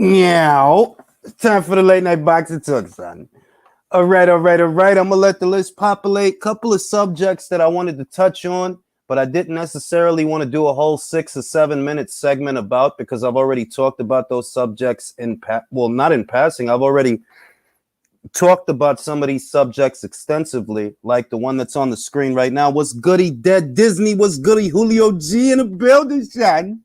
Yeah, time for the late night boxing talk, son. All right. I'm gonna let the list populate. Couple of subjects that I wanted to touch on, but I didn't necessarily want to do a whole 6 or 7 minute segment about because I've already talked about those subjects not in passing. I've already talked about some of these subjects extensively, like the one that's on the screen right now. What's goody, Dead Disney? What's goody, Julio G in the building, son?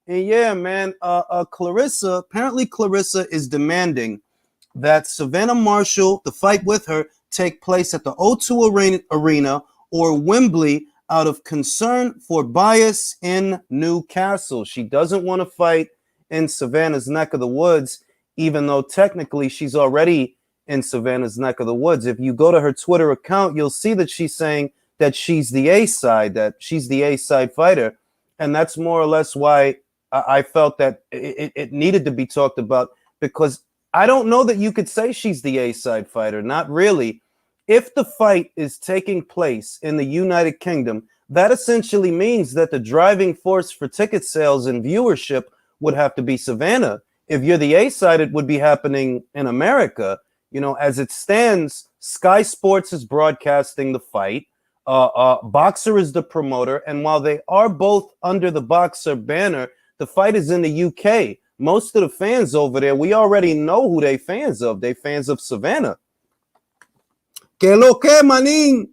And yeah, man, apparently Clarissa is demanding that Savannah Marshall, the fight with her, take place at the O2 Arena or Wembley out of concern for bias in Newcastle. She doesn't want to fight in Savannah's neck of the woods, even though technically she's already in Savannah's neck of the woods. If you go to her Twitter account, you'll see that she's saying that she's the A-side fighter. And that's more or less why I felt that it needed to be talked about, because I don't know that you could say she's the A-side fighter. Not really. If the fight is taking place in the United Kingdom, that essentially means that the driving force for ticket sales and viewership would have to be Savannah. If you're the A-side, it would be happening in America. You know, as it stands, Sky Sports is broadcasting the fight. Boxer is the promoter. And while they are both under the Boxer banner, the fight is in the UK. Most of the fans over there, we already know who they fans of. They fans of Savannah. Que lo que, manin?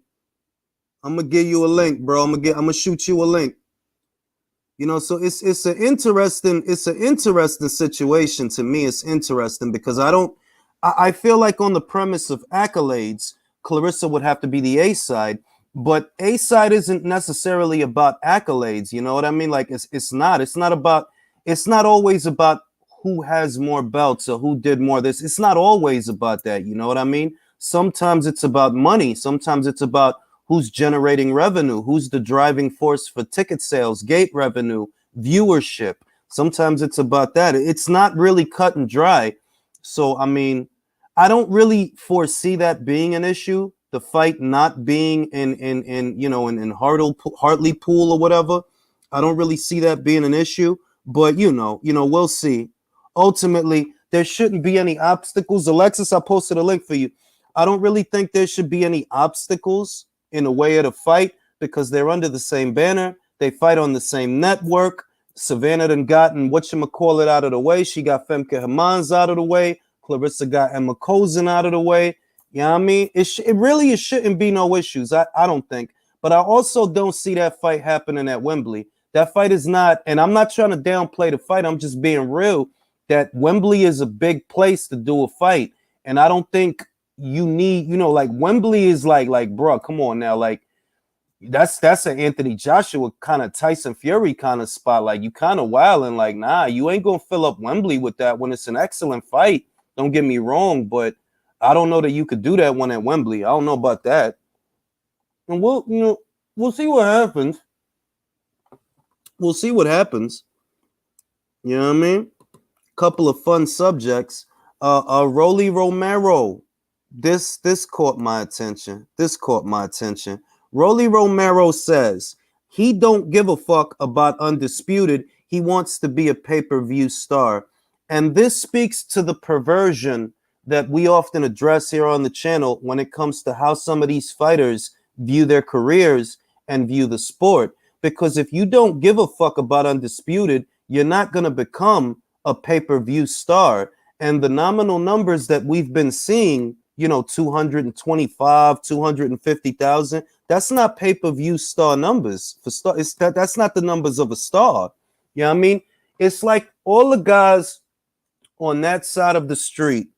I'm gonna give you a link, bro. I'm gonna shoot you a link. You know, so it's an interesting situation to me. It's interesting because I feel like on the premise of accolades, Clarissa would have to be the A-side, but A-side isn't necessarily about accolades. You know what I mean? Like it's not always about who has more belts or who did more this. It's not always about that. You know what I mean? Sometimes it's about money. Sometimes it's about who's generating revenue, who's the driving force for ticket sales, gate revenue, viewership. Sometimes it's about that. It's not really cut and dry. So, I mean, I don't really foresee that being an issue. The fight not being in Hartlepool or whatever. I don't really see that being an issue. But, we'll see. Ultimately, there shouldn't be any obstacles. Alexis, I posted a link for you. I don't really think there should be any obstacles in the way of the fight because they're under the same banner. They fight on the same network. Savannah done gotten whatchamacallit out of the way. She got Femke Hermans out of the way. Clarissa got Emma Kozin out of the way. You know what I mean? It shouldn't be no issues. I don't think. But I also don't see that fight happening at Wembley. That fight is not, and I'm not trying to downplay the fight. I'm just being real that Wembley is a big place to do a fight. And I don't think you need, like Wembley is like, bro, come on now. Like that's an Anthony Joshua kind of Tyson Fury kind of spot. Like you kind of wilding, like, nah, you ain't going to fill up Wembley with that when it's an excellent fight. Don't get me wrong, but I don't know that you could do that one at Wembley. I don't know about that. And we'll see what happens. We'll see what happens. You know what I mean? Couple of fun subjects. Rolly Romero. This caught my attention. Rolly Romero says he don't give a fuck about Undisputed. He wants to be a pay-per-view star. And this speaks to the perversion that we often address here on the channel when it comes to how some of these fighters view their careers and view the sport. Because if you don't give a fuck about Undisputed, you're not going to become a pay-per-view star. And the nominal numbers that we've been seeing, 225, 250,000, that's not pay-per-view star numbers. That's not the numbers of a star. You know what I mean? It's like all the guys on that side of the street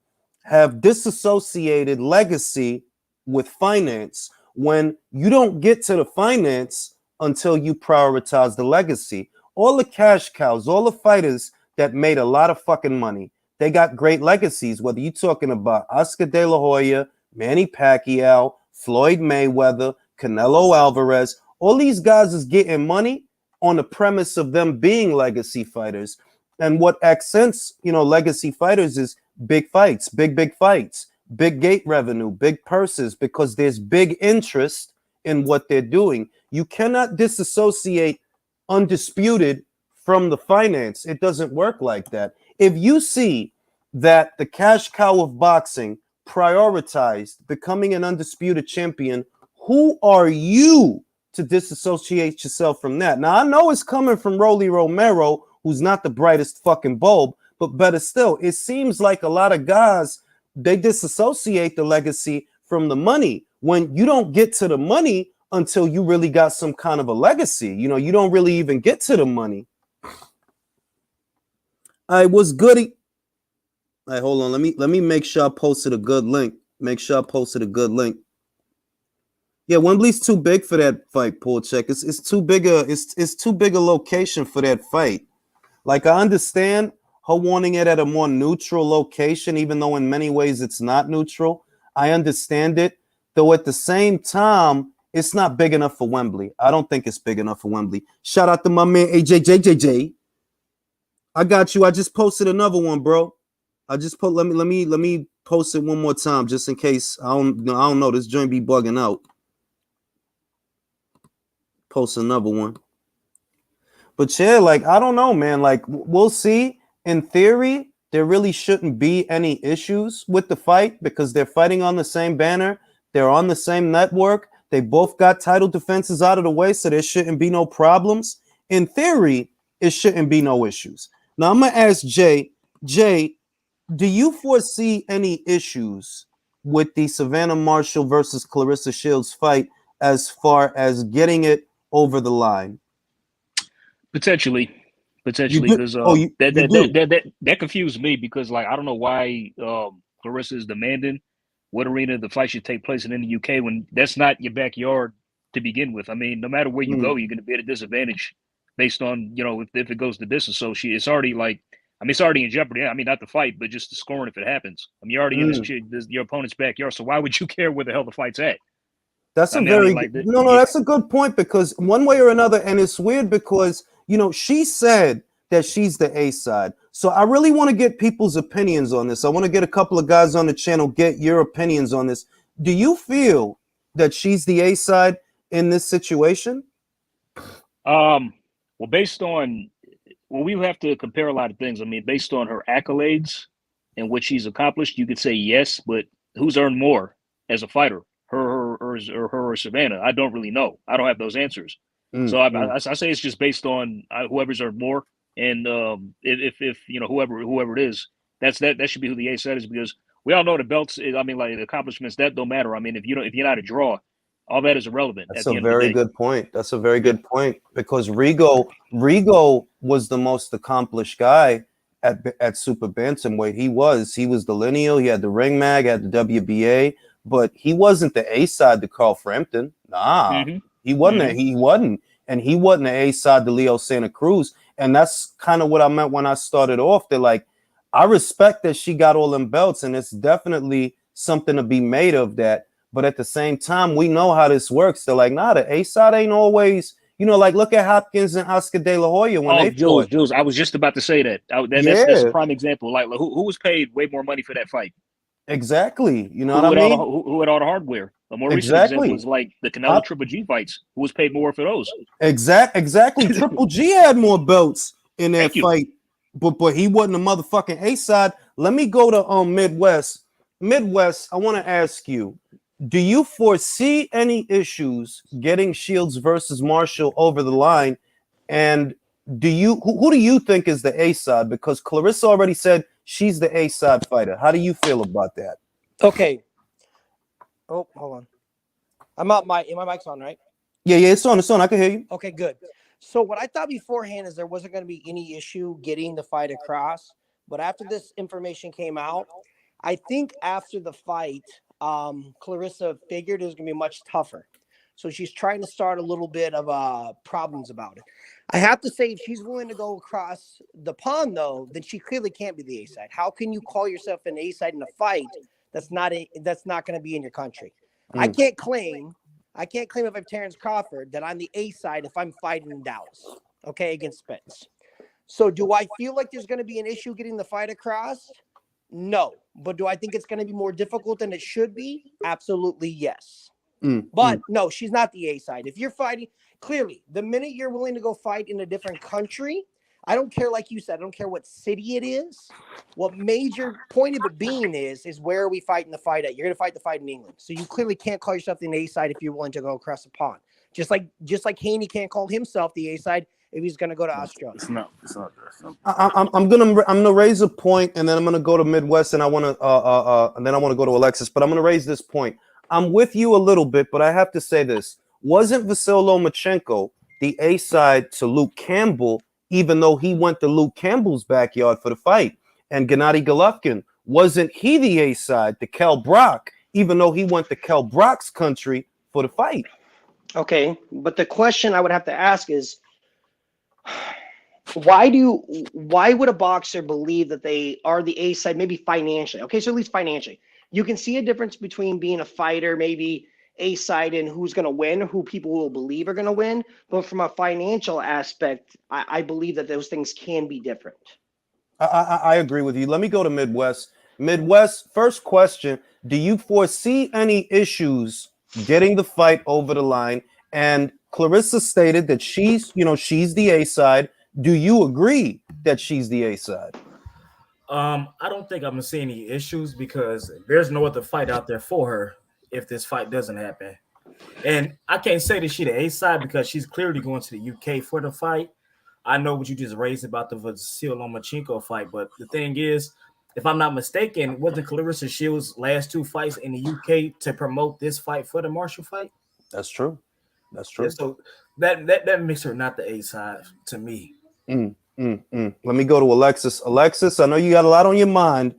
have disassociated legacy with finance when you don't get to the finance until you prioritize the legacy. All the cash cows, all the fighters that made a lot of fucking money, they got great legacies, whether you're talking about Oscar De La Hoya, Manny Pacquiao, Floyd Mayweather, Canelo Alvarez. All these guys is getting money on the premise of them being legacy fighters. And what accents, legacy fighters is big fights, big fights, big gate revenue, big purses, because there's big interest in what they're doing. You cannot disassociate Undisputed from the finance. It doesn't work like that. If you see that the cash cow of boxing prioritized becoming an undisputed champion, who are you to disassociate yourself from that? Now, I know it's coming from Romero, who's not the brightest fucking bulb, but better still, it seems like a lot of guys, they disassociate the legacy from the money. When you don't get to the money until you really got some kind of a legacy, you know, you don't really even get to the money. I was goody. All right, hold on. Let me make sure I posted a good link. Make sure I posted a good link. Yeah, Wembley's too big for that fight, Paul Check. It's too big it's too big a location for that fight. Like, I understand her wanting it at a more neutral location, even though in many ways it's not neutral. I understand it, though at the same time, it's not big enough for Wembley. I don't think it's big enough for Wembley. Shout out to my man AJJJJ. I got you. I just posted another one, bro. I just put let me post it one more time just in case. I don't know. This joint be bugging out. Post another one. But yeah, like, I don't know, man. Like, we'll see. In theory, there really shouldn't be any issues with the fight because they're fighting on the same banner. They're on the same network. They both got title defenses out of the way, so there shouldn't be no problems. In theory, it shouldn't be no issues. Now, I'm going to ask Jay. Jay, do you foresee any issues with the Savannah Marshall versus Clarissa Shields fight as far as getting it over the line? Potentially, because that confused me because, like, I don't know why Clarissa is demanding what arena the fight should take place in the UK when that's not your backyard to begin with. I mean, no matter where you go, you're going to be at a disadvantage based on, you know, if it goes to disassociate. It's already like, I mean, it's already in jeopardy. I mean, not the fight, but just the scoring if it happens. I mean, you're already in your opponent's backyard, so why would you care where the hell the fight's at? That's that's a good point because one way or another, and it's weird because, you know, she said that she's the A side. So I really want to get people's opinions on this. I want to get a couple of guys on the channel, get your opinions on this. Do you feel that she's the A side in this situation? Well, based on, we have to compare a lot of things. I mean, based on her accolades and what she's accomplished, you could say yes, but who's earned more as a fighter? Her or Savannah? I don't really know. I don't have those answers. So I say it's just based on whoever's earned more, and if you know whoever it is, that should be who the A side is, because we all know the belts. I mean, like, the accomplishments that don't matter. I mean, if you're not a draw, all that is irrelevant. That's a very good point. That's a very good point because Rigo was the most accomplished guy at super bantamweight. He was the lineal. He had the ring mag, had the WBA. But he wasn't the A side to Carl Frampton. Nah, he wasn't. He wasn't, and he wasn't the A side to Leo Santa Cruz. And that's kind of what I meant when I started off. That, like, I respect that she got all them belts, and it's definitely something to be made of that. But at the same time, we know how this works. They're like, nah, the A side ain't always. You know, like, look at Hopkins and Oscar De La Hoya when they fought. Jules, I was just about to say that. That's a prime example. Like, who was paid way more money for that fight? Exactly. You know what I mean? Who had all the hardware? A more recent example is like the Canelo Triple G fights. Who was paid more for those? Exactly. Triple G had more belts in that fight, but he wasn't a motherfucking A side. Let me go to Midwest. Midwest, I want to ask you, do you foresee any issues getting Shields versus Marshall over the line? And who do you think is the A side? Because Clarissa already said she's the A side fighter. How do you feel about that? Okay. Oh, hold on. My mic's on, right? Yeah, it's on. I can hear you. Okay, good. So what I thought beforehand is there wasn't going to be any issue getting the fight across. But after this information came out, I think after the fight, Clarissa figured it was going to be much tougher. So she's trying to start a little bit of problems about it. I have to say, if she's willing to go across the pond, though, then she clearly can't be the A side. How can you call yourself an A side in a fight that's not going to be in your country? I can't claim if I'm Terrence Crawford that I'm the A side if I'm fighting in Dallas, okay, against Spence. So do I feel like there's going to be an issue getting the fight across? No. But do I think it's going to be more difficult than it should be? Absolutely, yes. But no, she's not the A side. If you're fighting, clearly, the minute you're willing to go fight in a different country, I don't care, like you said, I don't care what city it is. What major point of it being is where are we fighting the fight at? You're going to fight the fight in England. So you clearly can't call yourself the A side if you're willing to go across the pond. Just like Haney can't call himself the A side if he's going to go to Australia. It's not. I'm gonna raise a point, and then I'm gonna go to Midwest, and I want to and then I want to go to Alexis. But I'm gonna raise this point. I'm with you a little bit, but I have to say this: wasn't Vasyl Lomachenko the A side to Luke Campbell, even though he went to Luke Campbell's backyard for the fight? And Gennady Golovkin, wasn't he the A side to Kell Brock, even though he went to Kell Brock's country for the fight? Okay, but the question I would have to ask is, why would a boxer believe that they are the A side, maybe financially? Okay, so at least financially. You can see a difference between being a fighter, maybe A side, and who's going to win, who people will believe are going to win. But from a financial aspect, I believe that those things can be different. I agree with you. Let me go to Midwest. Midwest, first question: do you foresee any issues getting the fight over the line? And Clarissa stated that she's the A side. Do you agree that she's the A side? I don't think I'm gonna see any issues because there's no other fight out there for her if this fight doesn't happen. And I can't say that she's the A side because she's clearly going to the UK for the fight. I know what you just raised about the Vasyl Lomachenko fight, but the thing is, if I'm not mistaken, wasn't Clarissa Shields' last two fights in the UK to promote this fight for the Marshall fight? That's true. That's true. Yeah, so that makes her not the A side to me. Let me go to Alexis. Alexis, I know you got a lot on your mind.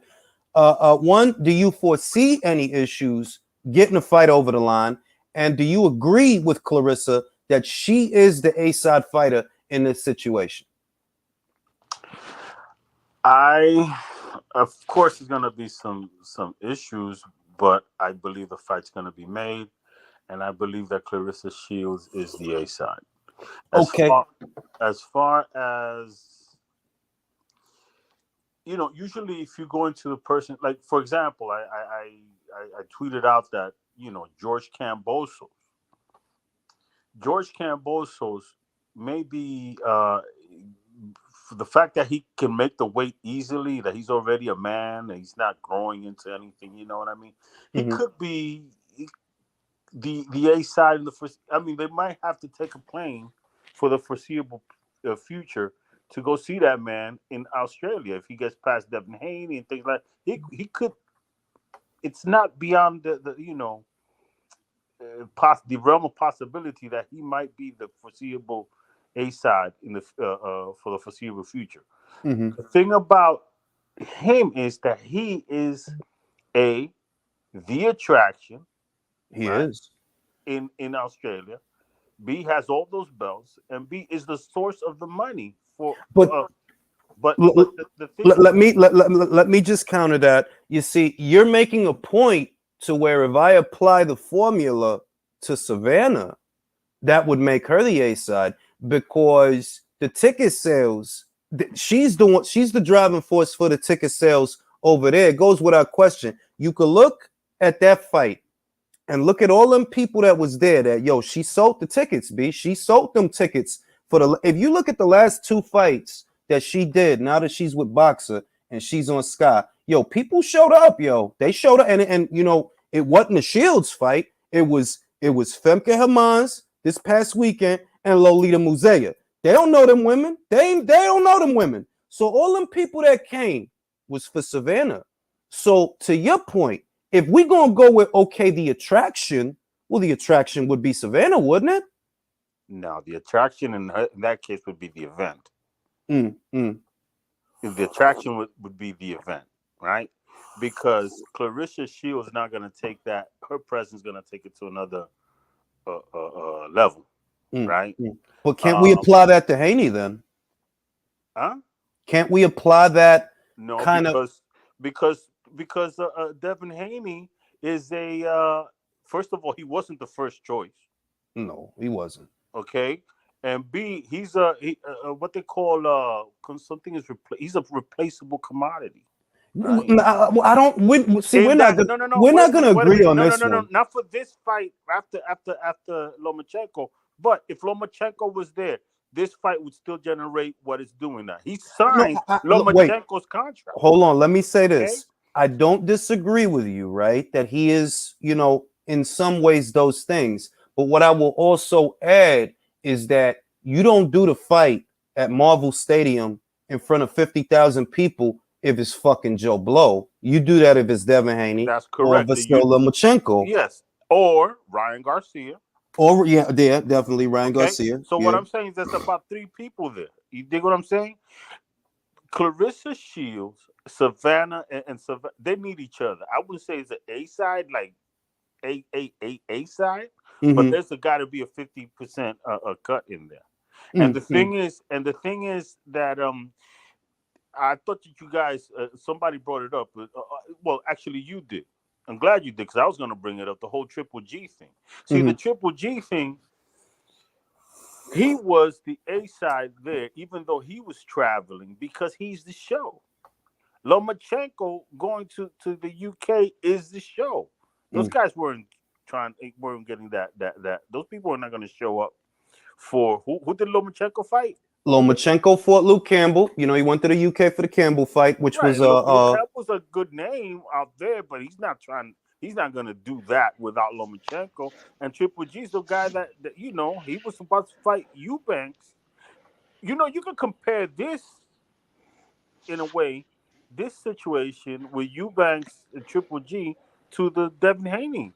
One, do you foresee any issues getting a fight over the line? And do you agree with Clarissa that she is the A side fighter in this situation? Of course, there's going to be some issues, but I believe the fight's going to be made, and I believe that Clarissa Shields is the A side. As far as usually if you go into the person, like for example, I tweeted out that George Kambosos maybe the fact that he can make the weight easily, that he's already a man, and he's not growing into anything. You know what I mean? He could be the A side in the first. I mean, they might have to take a plane for the foreseeable future to go see that man in Australia if he gets past Devin Haney and things like that. He could. It's not beyond the realm of possibility that he might be the foreseeable A side in the for the foreseeable future. The thing about him is that he is the attraction. He is in Australia. B has all those belts, and B is the source of the money for. But the thing let me just counter that. You see, you're making a point to where if I apply the formula to Savannah, that would make her the A side because the ticket sales. She's the driving force for the ticket sales over there. It goes without question. You could look at that fight and look at all them people that was there. That she sold the tickets. B. She sold them tickets for the. If you look at the last two fights that she did, now that she's with Boxer and she's on Sky, people showed up. They showed up, and it wasn't a Shields fight. It was Femke Hermans this past weekend and Lolita Musea. They don't know them women. They don't know them women. So all them people that came was for Savannah. So to your point, if we're going to go with, the attraction, well, the attraction would be Savannah, wouldn't it? No, the attraction in that case would be the event. The attraction would be the event, right? Because Clarissa Shields is not going to take that. Her presence is going to take it to another level, right? But can't we apply that to Haney then? Huh? Can't we apply that? No, because Devin Haney is first of all, he wasn't the first choice. No, he wasn't. Okay, and B, he's what they call he's a replaceable commodity. Right? I don't. We're not going to agree on this. No, not for this fight after Lomachenko. But if Lomachenko was there, this fight would still generate what it's doing now. He No, signed wait, Lomachenko's contract. hold on. Let me say Okay? this. I don't disagree with you, right? That he is, in some ways those things. But what I will also add is that you don't do the fight at Marvel Stadium in front of 50,000 people if it's fucking Joe Blow. You do that if it's Devin Haney That's or correct. Vasyl Lomachenko. Yes. Or Ryan Garcia. Or, yeah, definitely Ryan Garcia. So yeah. what I'm saying is there's about 3 people there. You dig what I'm saying? Clarissa Shields, Savannah, and Savannah, they need each other. I wouldn't say it's an A side, like A side, but there's got to be a 50% a cut in there. And the thing is that I thought that you guys, somebody brought it up. Well, actually, you did. I'm glad you did, because I was going to bring it up, the whole Triple G thing. See, the Triple G thing, he was the A side there, even though he was traveling, because he's the show. Lomachenko going to the UK is the show. Those guys weren't getting that. Those people are not going to show up for who did Lomachenko fight? Lomachenko fought Luke Campbell. He went to the UK for the Campbell fight, which was Luke Campbell's a good name out there, but he's not going to do that without Lomachenko. And Triple G's the guy that he was about to fight Eubanks. You can compare this in a way, this situation with Eubanks and Triple G to the Devin Haney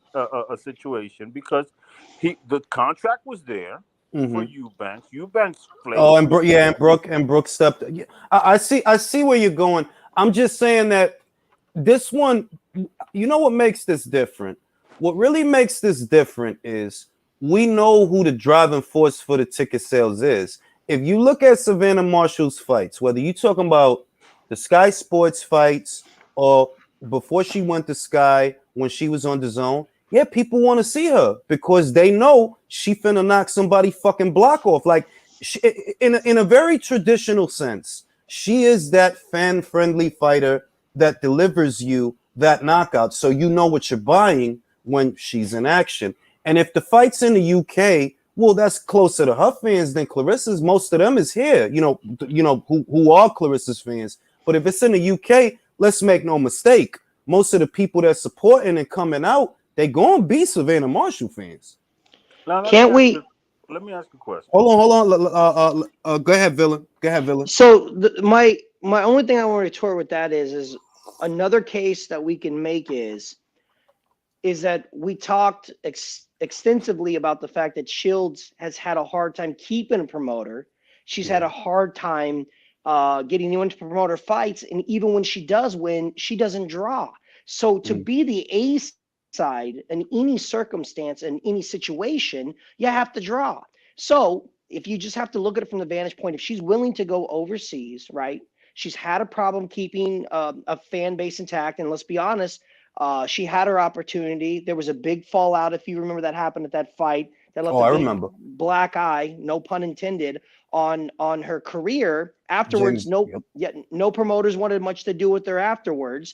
situation, because the contract was there. For Eubanks. Eubanks played. Oh, and Brooke stepped. Yeah, I see where you're going. I'm just saying that this one, what makes this different? What really makes this different is we know who the driving force for the ticket sales is. If you look at Savannah Marshall's fights, whether you're talking about the Sky Sports fights or before she went to Sky when she was on DAZN, yeah, people want to see her because they know she finna knock somebody fucking block off. Like, in a very traditional sense, she is that fan-friendly fighter that delivers you that knockout, so you know what you're buying when she's in action. And if the fight's in the UK, well, that's closer to her fans than Clarissa's. Most of them is here, who are Clarissa's fans. But if it's in the UK, let's make no mistake, most of the people that's supporting and coming out, they gonna be Savannah Marshall fans. Now, Can't we? Let me ask a question. Hold on. Go ahead, Villain. So my only thing I want to retort with that is another case that we can make is that we talked extensively about the fact that Shields has had a hard time keeping a promoter. She's had a hard time getting anyone to promote her fights, and even when she does win, she doesn't draw. So to be the ace side in any circumstance, in any situation, you have to draw. So if you just have to look at it from the vantage point, if she's willing to go overseas, right? She's had a problem keeping a fan base intact. And let's be honest, she had her opportunity. There was a big fallout, if you remember, that happened at that fight. That left I remember. Black eye, no pun intended, on her career. Afterwards, no promoters wanted much to do with her afterwards.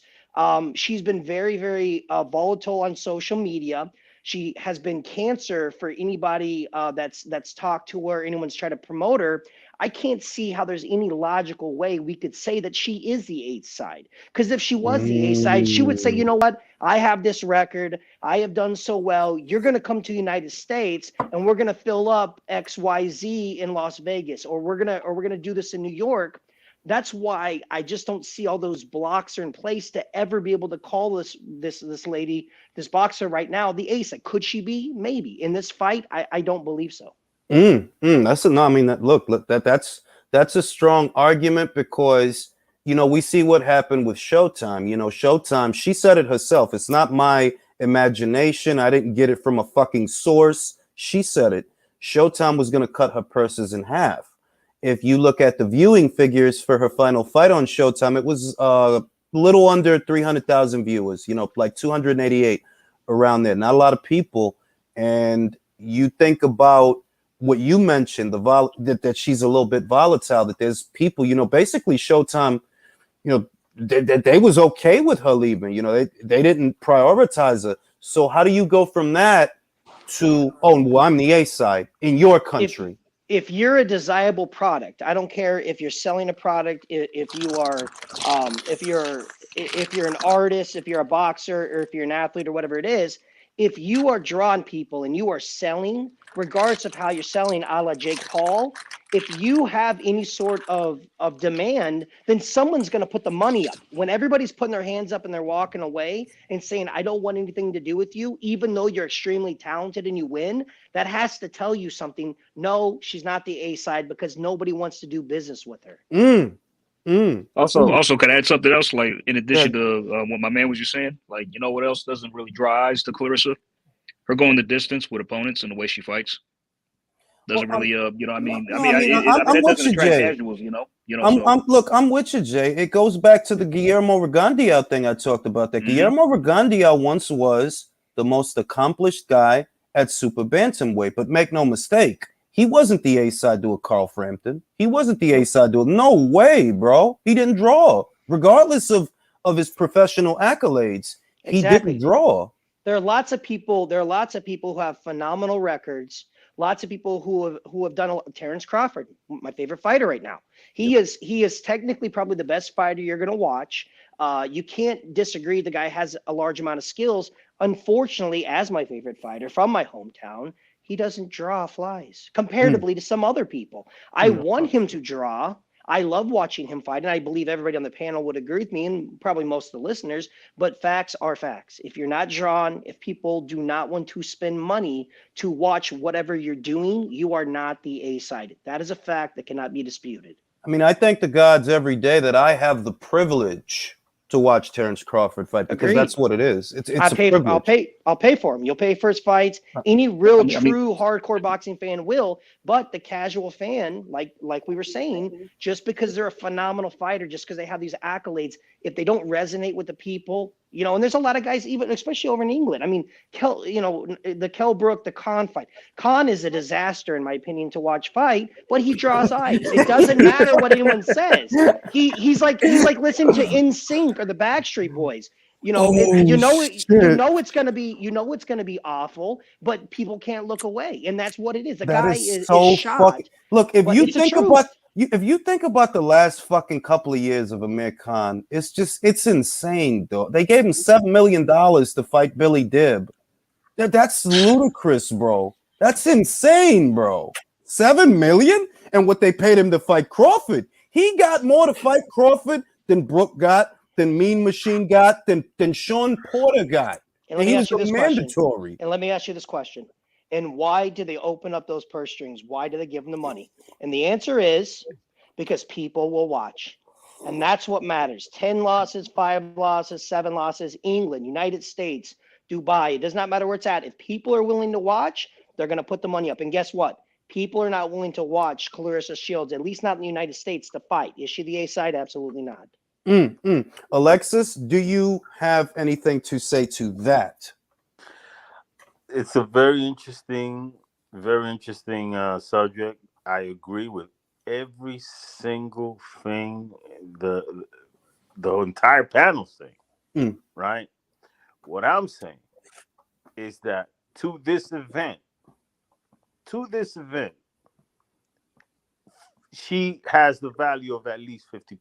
She's been very, very volatile on social media. She has been cancer for anybody that's talked to her, anyone's tried to promote her. I can't see how there's any logical way we could say that she is the A side. Because if she was the A side, she would say, you know what? I have this record. I have done so well. You're going to come to the United States and we're going to fill up XYZ in Las Vegas, or we're going to do this in New York. That's why I just don't see all those blocks are in place to ever be able to call this lady, this boxer right now, the ace. Could she be? Maybe. In this fight, I don't believe so. That's that's a strong argument because we see what happened with Showtime. Showtime, she said it herself. It's not my imagination. I didn't get it from a fucking source. She said it. Showtime was going to cut her purses in half. If you look at the viewing figures for her final fight on Showtime, it was a little under 300,000 viewers, like 288 around there. Not a lot of people. And you think about what you mentioned, that she's a little bit volatile, that there's people, basically Showtime, they was okay with her leaving. They didn't prioritize her. So how do you go from that to, I'm the A side in your country? if you're a desirable product, I don't care if you're selling a product, if you are, if you're an artist, if you're a boxer, or if you're an athlete or whatever it is, if you are drawing people and you are selling, regardless of how you're selling, a la Jake Paul, if you have any sort of demand, then someone's going to put the money up. When everybody's putting their hands up and they're walking away and saying, I don't want anything to do with you, even though you're extremely talented and you win, that has to tell you something. No, she's not the A side because nobody wants to do business with her. Also, can I add something else? Like, in addition to what my man was just saying, like, you know what else doesn't really draw eyes to Clarissa? Her going the distance with opponents and the way she fights doesn't really, you know, what I mean, No, that I'm with doesn't you, attract Jay. casuals, you know. So I'm with you, Jay. It goes back to the Guillermo Regandia thing I talked about. That Guillermo Regandia once was the most accomplished guy at super bantamweight, but make no mistake, he wasn't the A side to a Carl Frampton. He wasn't the A side to a no way, bro. He didn't draw, regardless of his professional accolades. He didn't draw. There are lots of people. There are lots of people who have phenomenal records. Lots of people who have done Terrence Crawford, my favorite fighter right now. He is technically probably the best fighter you're going to watch. You can't disagree. The guy has a large amount of skills. Unfortunately, as my favorite fighter from my hometown, he doesn't draw flies comparatively to some other people. I want him to draw. I love watching him fight, and I believe everybody on the panel would agree with me, and probably most of the listeners, but facts are facts. If you're not drawn, if people do not want to spend money to watch whatever you're doing, you are not the A-sided. That is a fact that cannot be disputed. I mean, I thank the gods every day that I have the privilege to watch Terrence Crawford fight, because that's what it is. It's a privilege. I'll pay for him. You'll pay for his fights. Any real true hardcore boxing fan will, but the casual fan, like we were saying, just because they're a phenomenal fighter, just because they have these accolades, if they don't resonate with the people, you know, and there's a lot of guys, even especially over in England. I mean, the Kell Brook, the Khan fight. Khan is a disaster, in my opinion, to watch fight, but he draws eyes. It doesn't matter what anyone says. He's like listening to NSYNC or the Backstreet Boys. You know, it's gonna be awful, but people can't look away, and that's what it is. The guy is shot. Look, if you think about the last fucking couple of years of Amir Khan, it's insane, though. They gave him $7 million to fight Billy Dibb. That's ludicrous, bro. That's insane, bro. $7 million, and what they paid him to fight Crawford. He got more to fight Crawford than Brook got, than Mean Machine got, than Sean Porter got. And he was mandatory. And let me ask you this question. And why do they open up those purse strings? Why do they give them the money? And the answer is because people will watch. And that's what matters. 10 losses, 5 losses, 7 losses, England, United States, Dubai. It does not matter where it's at. If people are willing to watch, they're going to put the money up. And guess what? People are not willing to watch Clarissa Shields, at least not in the United States, to fight. Is she the A side? Absolutely not. Alexis, do you have anything to say to that? It's a very interesting subject. I agree with every single thing the entire panel saying. Right? What I'm saying is that to this event, she has the value of at least 50%.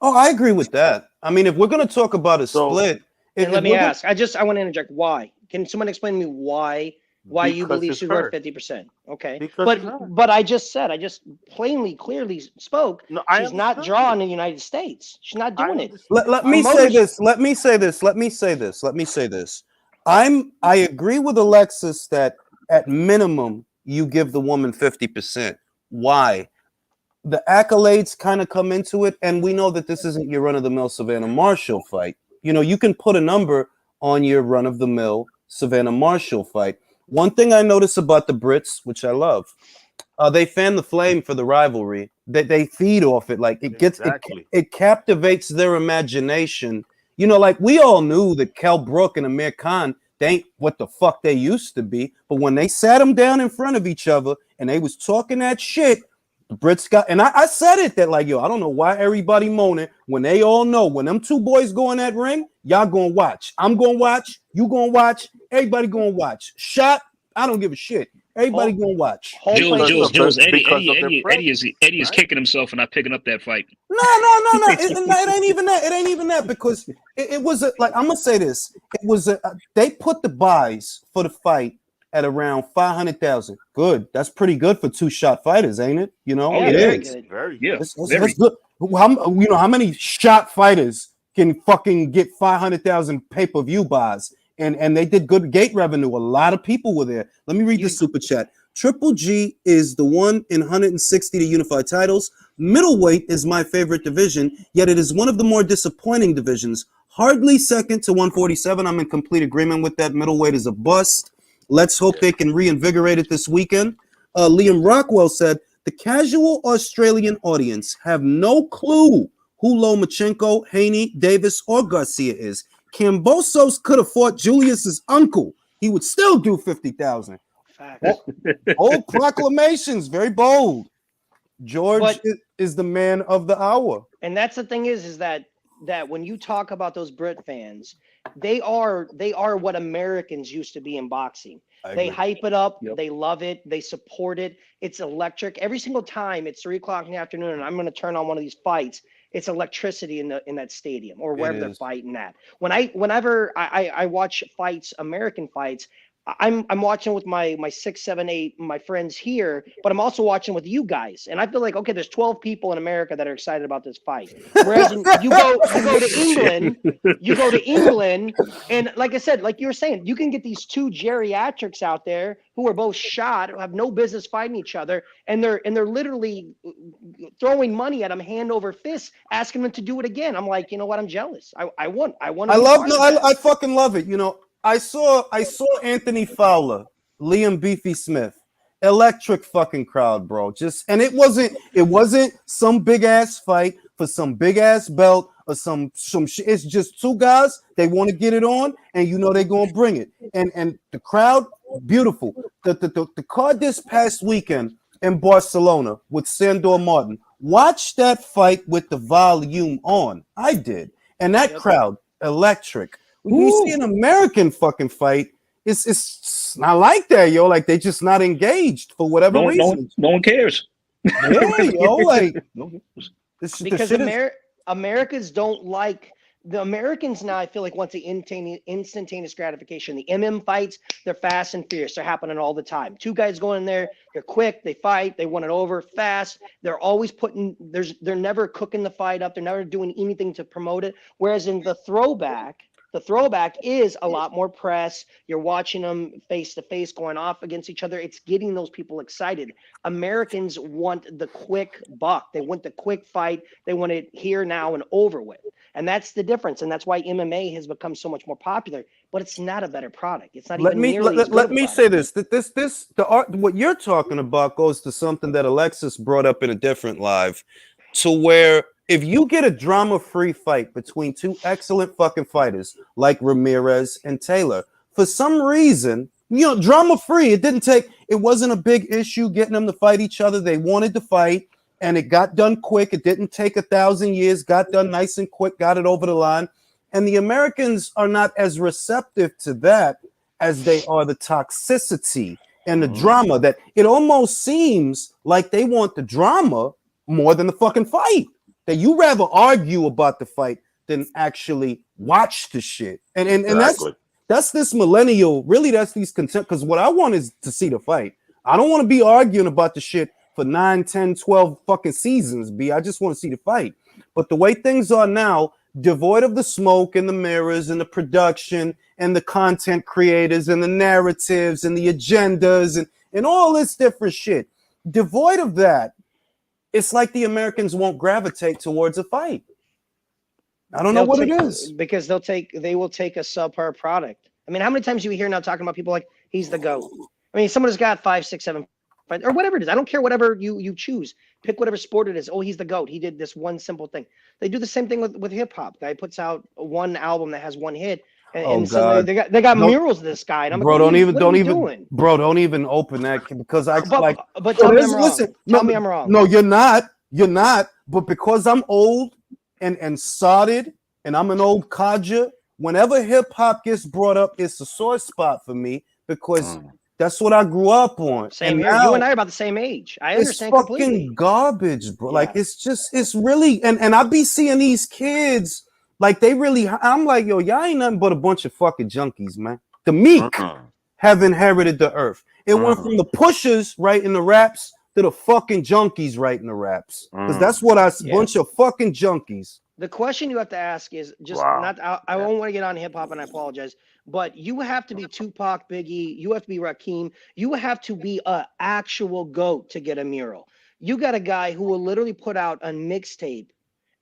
Oh, I agree with that. I mean, if we're going to talk about a split, let me ask. I want to interject. Why? Can someone explain to me why you believe she's worth 50%? Okay, but I just clearly spoke. No, she's not drawn in the United States. She's not doing it. Let me say this. I agree with Alexis that at minimum you give the woman 50%. Why? The accolades kind of come into it, and we know that this isn't your run-of-the-mill Savannah Marshall fight. You know, you can put a number on your run-of-the-mill Savannah Marshall fight. One thing I notice about the Brits, which I love, they fan the flame for the rivalry. They feed off it. Like it captivates their imagination. You know, like we all knew that Kell Brook and Amir Khan, they ain't what the fuck they used to be. But when they sat them down in front of each other and they was talking that shit, the Brits got, and I said it that like, yo, I don't know why everybody moaning when they all know when them two boys go in that ring, y'all gonna watch. I'm gonna watch. You gonna watch. Everybody gonna watch. Shot. I don't give a shit. Everybody gonna watch. Jules, Eddie presence, is kicking himself and not picking up that fight. No. It ain't even that. It ain't even that because it was like I'm gonna say this. It was they put the buys for the fight at around 500,000. Good. That's pretty good for 2-shot fighters, ain't it? You know, Yeah, it very is. good. Very Yeah, good. That's good. How many shot fighters can fucking get 500,000 pay-per-view buys? And they did good gate revenue. A lot of people were there. Let me read the super chat. Triple G is the one in 160 to unify titles. Middleweight is my favorite division, yet it is one of the more disappointing divisions. Hardly second to 147. I'm in complete agreement with that. Middleweight is a bust. Let's hope they can reinvigorate it this weekend. Liam Rockwell said, the casual Australian audience have no clue who Lomachenko, Haney, Davis, or Garcia is. Kambosos could have fought Julius's uncle. He would still do 50,000. Bold proclamations, very bold. George is the man of the hour. And that's the thing is that when you talk about those Brit fans, they are what Americans used to be in boxing. They hype it up. Yep. They love it. They support it. It's electric. Every single time it's 3:00 in the afternoon and I'm going to turn on one of these fights, it's electricity in that stadium or wherever they're fighting at. Whenever I watch fights, American fights, I'm watching with my 6, 7, 8 my friends here, but I'm also watching with you guys, and I feel like okay, there's 12 people in America that are excited about this fight. Whereas you go to England, and like I said, like you were saying, you can get these two geriatrics out there who are both shot, who have no business fighting each other, and they're literally throwing money at them hand over fist, asking them to do it again. I'm like, you know what? I'm jealous. I want. I fucking love it. You know. I saw Anthony Fowler, Liam Beefy Smith, electric fucking crowd, bro. And it wasn't some big ass fight for some big ass belt or some shit. It's just two guys. They want to get it on, and you know they're gonna bring it. And the crowd, beautiful. The card this past weekend in Barcelona with Sandor Martin. Watch that fight with the volume on. I did, and that crowd, electric. When you see an American fucking fight, it's not like that, yo. Like they just not engaged for whatever reason. No one cares. Yeah, yo, like because Americans don't like the Americans now. I feel like want the instantaneous gratification. The fights, they're fast and fierce. They're happening all the time. Two guys going in there, they're quick, they fight, they want it over fast. They're always they're never cooking the fight up. They're never doing anything to promote it. Whereas in the throwback is a lot more press. You're watching them face to face going off against each other. It's getting those people excited. Americans want the quick buck. They want the quick fight. They want it here, now, and over with. And that's the difference. And that's why MMA has become so much more popular. But it's not a better product. It's not let me say this. What you're talking about goes to something that Alexis brought up in a different live, to where if you get a drama-free fight between two excellent fucking fighters like Ramirez and Taylor, for some reason, you know, drama-free, it wasn't a big issue getting them to fight each other. They wanted to fight, and it got done quick. It didn't take 1,000 years, got done nice and quick, got it over the line. And the Americans are not as receptive to that as they are the toxicity and the drama, that it almost seems like they want the drama more than the fucking fight. That you rather argue about the fight than actually watch the shit. And that's this millennial, really that's these content, because what I want is to see the fight. I don't want to be arguing about the shit for 9, 10, 12 fucking seasons, B. I just want to see the fight. But the way things are now, devoid of the smoke and the mirrors and the production and the content creators and the narratives and the agendas and all this different shit, devoid of that, it's like the Americans won't gravitate towards a fight. I don't know what it is. Because they will take a subpar product. I mean, how many times do you hear now talking about people like he's the GOAT? I mean, someone has got 5, 6, 7 fights or whatever it is. I don't care whatever you choose. Pick whatever sport it is. Oh, he's the GOAT. He did this one simple thing. They do the same thing with hip hop. Guy puts out one album that has one hit. And so they got murals of this guy. And I'm bro, like, don't even open that, because but tell me I'm wrong. Tell me I'm wrong. No, you're not. But because I'm old and sodded, and I'm an old codger, whenever hip hop gets brought up, it's a sore spot for me, because That's what I grew up on. Same and here. now You and I are about the same age. I it's understand fucking completely. garbage, bro. Yeah. Like it's really and I be seeing these kids like they really. I'm like, yo, y'all ain't nothing but a bunch of fucking junkies, man. The meek have inherited the earth. It went from the pushers writing the raps to the fucking junkies writing the raps. Because that's what bunch of fucking junkies. The question you have to ask is just not. I won't want to get on hip hop, and I apologize. But you have to be Tupac, Biggie. You have to be Rakim. You have to be an actual GOAT to get a mural. You got a guy who will literally put out a mixtape,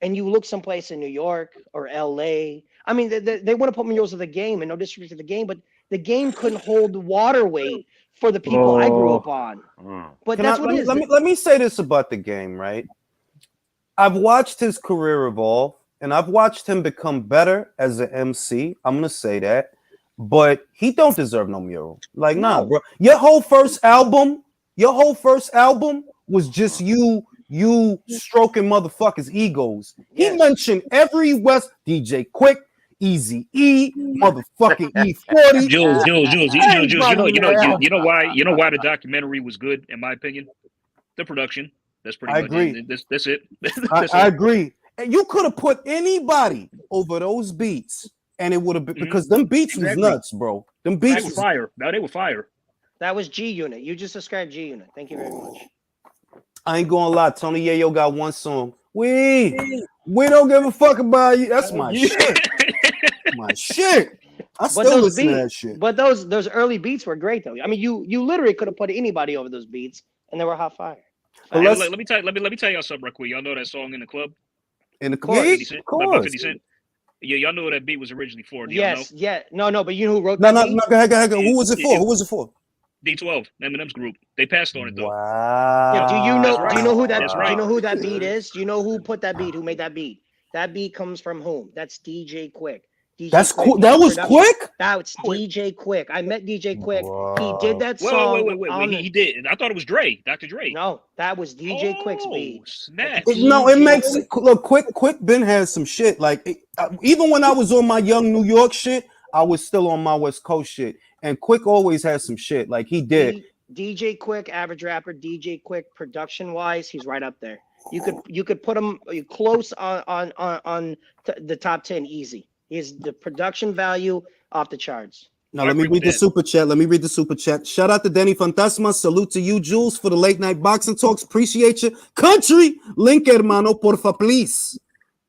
and you look someplace in New York or LA. I mean, they want to put murals of the game, and no disrespect to the game, but the game couldn't hold water weight for the people I grew up on. But that's what it is. Let me say this about the game, right? I've watched his career evolve, and I've watched him become better as an MC. I'm gonna say that, but he don't deserve no mural. Like, nah, bro. Your whole first album was just you stroking motherfuckers' egos. He mentioned every West DJ Quick, Easy E, motherfucking E40. Jules, you know why the documentary was good, in my opinion? The production. That's pretty much agree. It. That's it. I agree. And you could have put anybody over those beats, and it would have been because them beats was nuts, bro. Them beats was fire. No, they were fire. That was G Unit. You just described G Unit. Thank you very much. I ain't gonna lie. Tony Yayo got one song. We don't give a fuck about you. That's my shit. My shit. I still listen to that shit. But those early beats were great though. I mean, you literally could have put anybody over those beats, and they were hot fire. Hey, let me tell y'all something real quick. Y'all know that song In the Club? In the Club? Of course. 50 Cent? Yeah, y'all know what that beat was originally for. Do yes, y'all know? No, but you know who wrote that beat? No, go ahead. Who was it for? D12, Eminem's group. They passed on it though. Wow. Yeah, do you know who that? That's Do right. you know who that beat is? Do you know who put that beat? Who made that beat? That beat comes from whom? That's DJ Quick. That's cool. That was Quick? That's DJ Quick. I met DJ Quick. Wow. He did that song. Wait. He did. I thought it was Dre, Dr. Dre. No, that was DJ Quick's beat. Snap. It makes look Quick Ben has some shit. Like even when I was on my young New York shit, I was still on my West Coast shit. And Quick always has some shit. Like he did. DJ Quick, average rapper. DJ Quick, production wise, he's right up there. You could put him close on the top 10 easy. Is the production value off the charts. Now let me read the super chat. Shout out to Danny Fantasma. Salute to you, Jules, for the late night boxing talks. Appreciate you. Country link, hermano, porfa, please.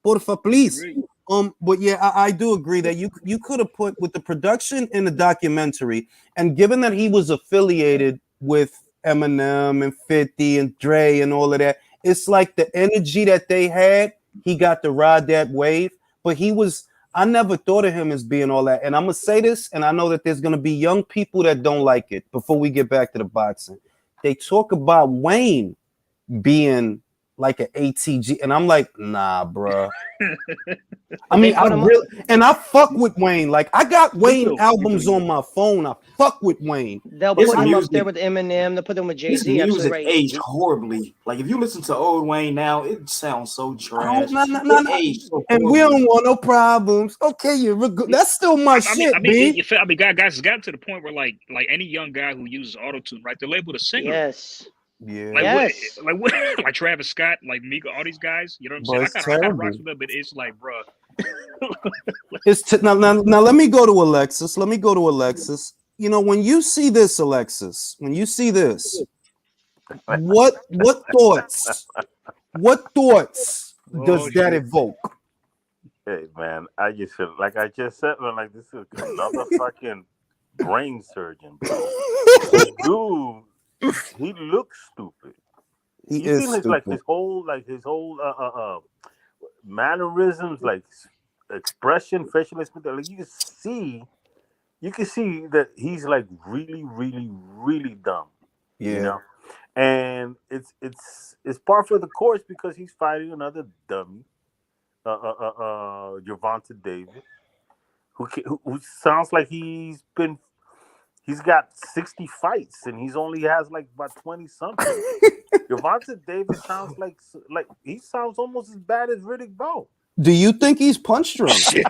But yeah, I do agree that you could have put with the production in the documentary, and given that he was affiliated with Eminem and 50 and Dre and all of that, it's like the energy that they had, he got to ride that wave, but I never thought of him as being all that. And I'm going to say this, and I know that there's going to be young people that don't like it before we get back to the boxing. They talk about Wayne being like an ATG, and I'm like, nah, bro. I mean, I fuck with Wayne. Like, I got Wayne albums on my phone. I fuck with Wayne. They'll put him up there with Eminem. They'll put them with Jay-Z. His music aged horribly. Like, if you listen to old Wayne now, it sounds so trash. No. And we don't want no problems. Okay, that's still my shit, guys, it's gotten to the point where like any young guy who uses autotune, right? They're labeled a singer. Yes. Yeah. Like Travis Scott, like Mika, all these guys. You know what I'm saying? I kind of rock with them, but it's like, bro. Now let me go to Alexis. You know, when you see this, Alexis, what thoughts does that evoke? Hey man, I just feel like I just said, man, like this is another fucking brain surgeon, bro. Dude. He looks stupid. He is stupid. Like his whole mannerisms, like expression, facial expression. Like you can see that he's like really, really, really dumb. Yeah. You know, and it's par for the course because he's fighting another dummy, Gervonta Davis, who sounds like he's got 60 fights and he's only has like about 20 something. Gervonta Davis sounds like he sounds almost as bad as Riddick Bowe. Do you think he's punch drunk? Do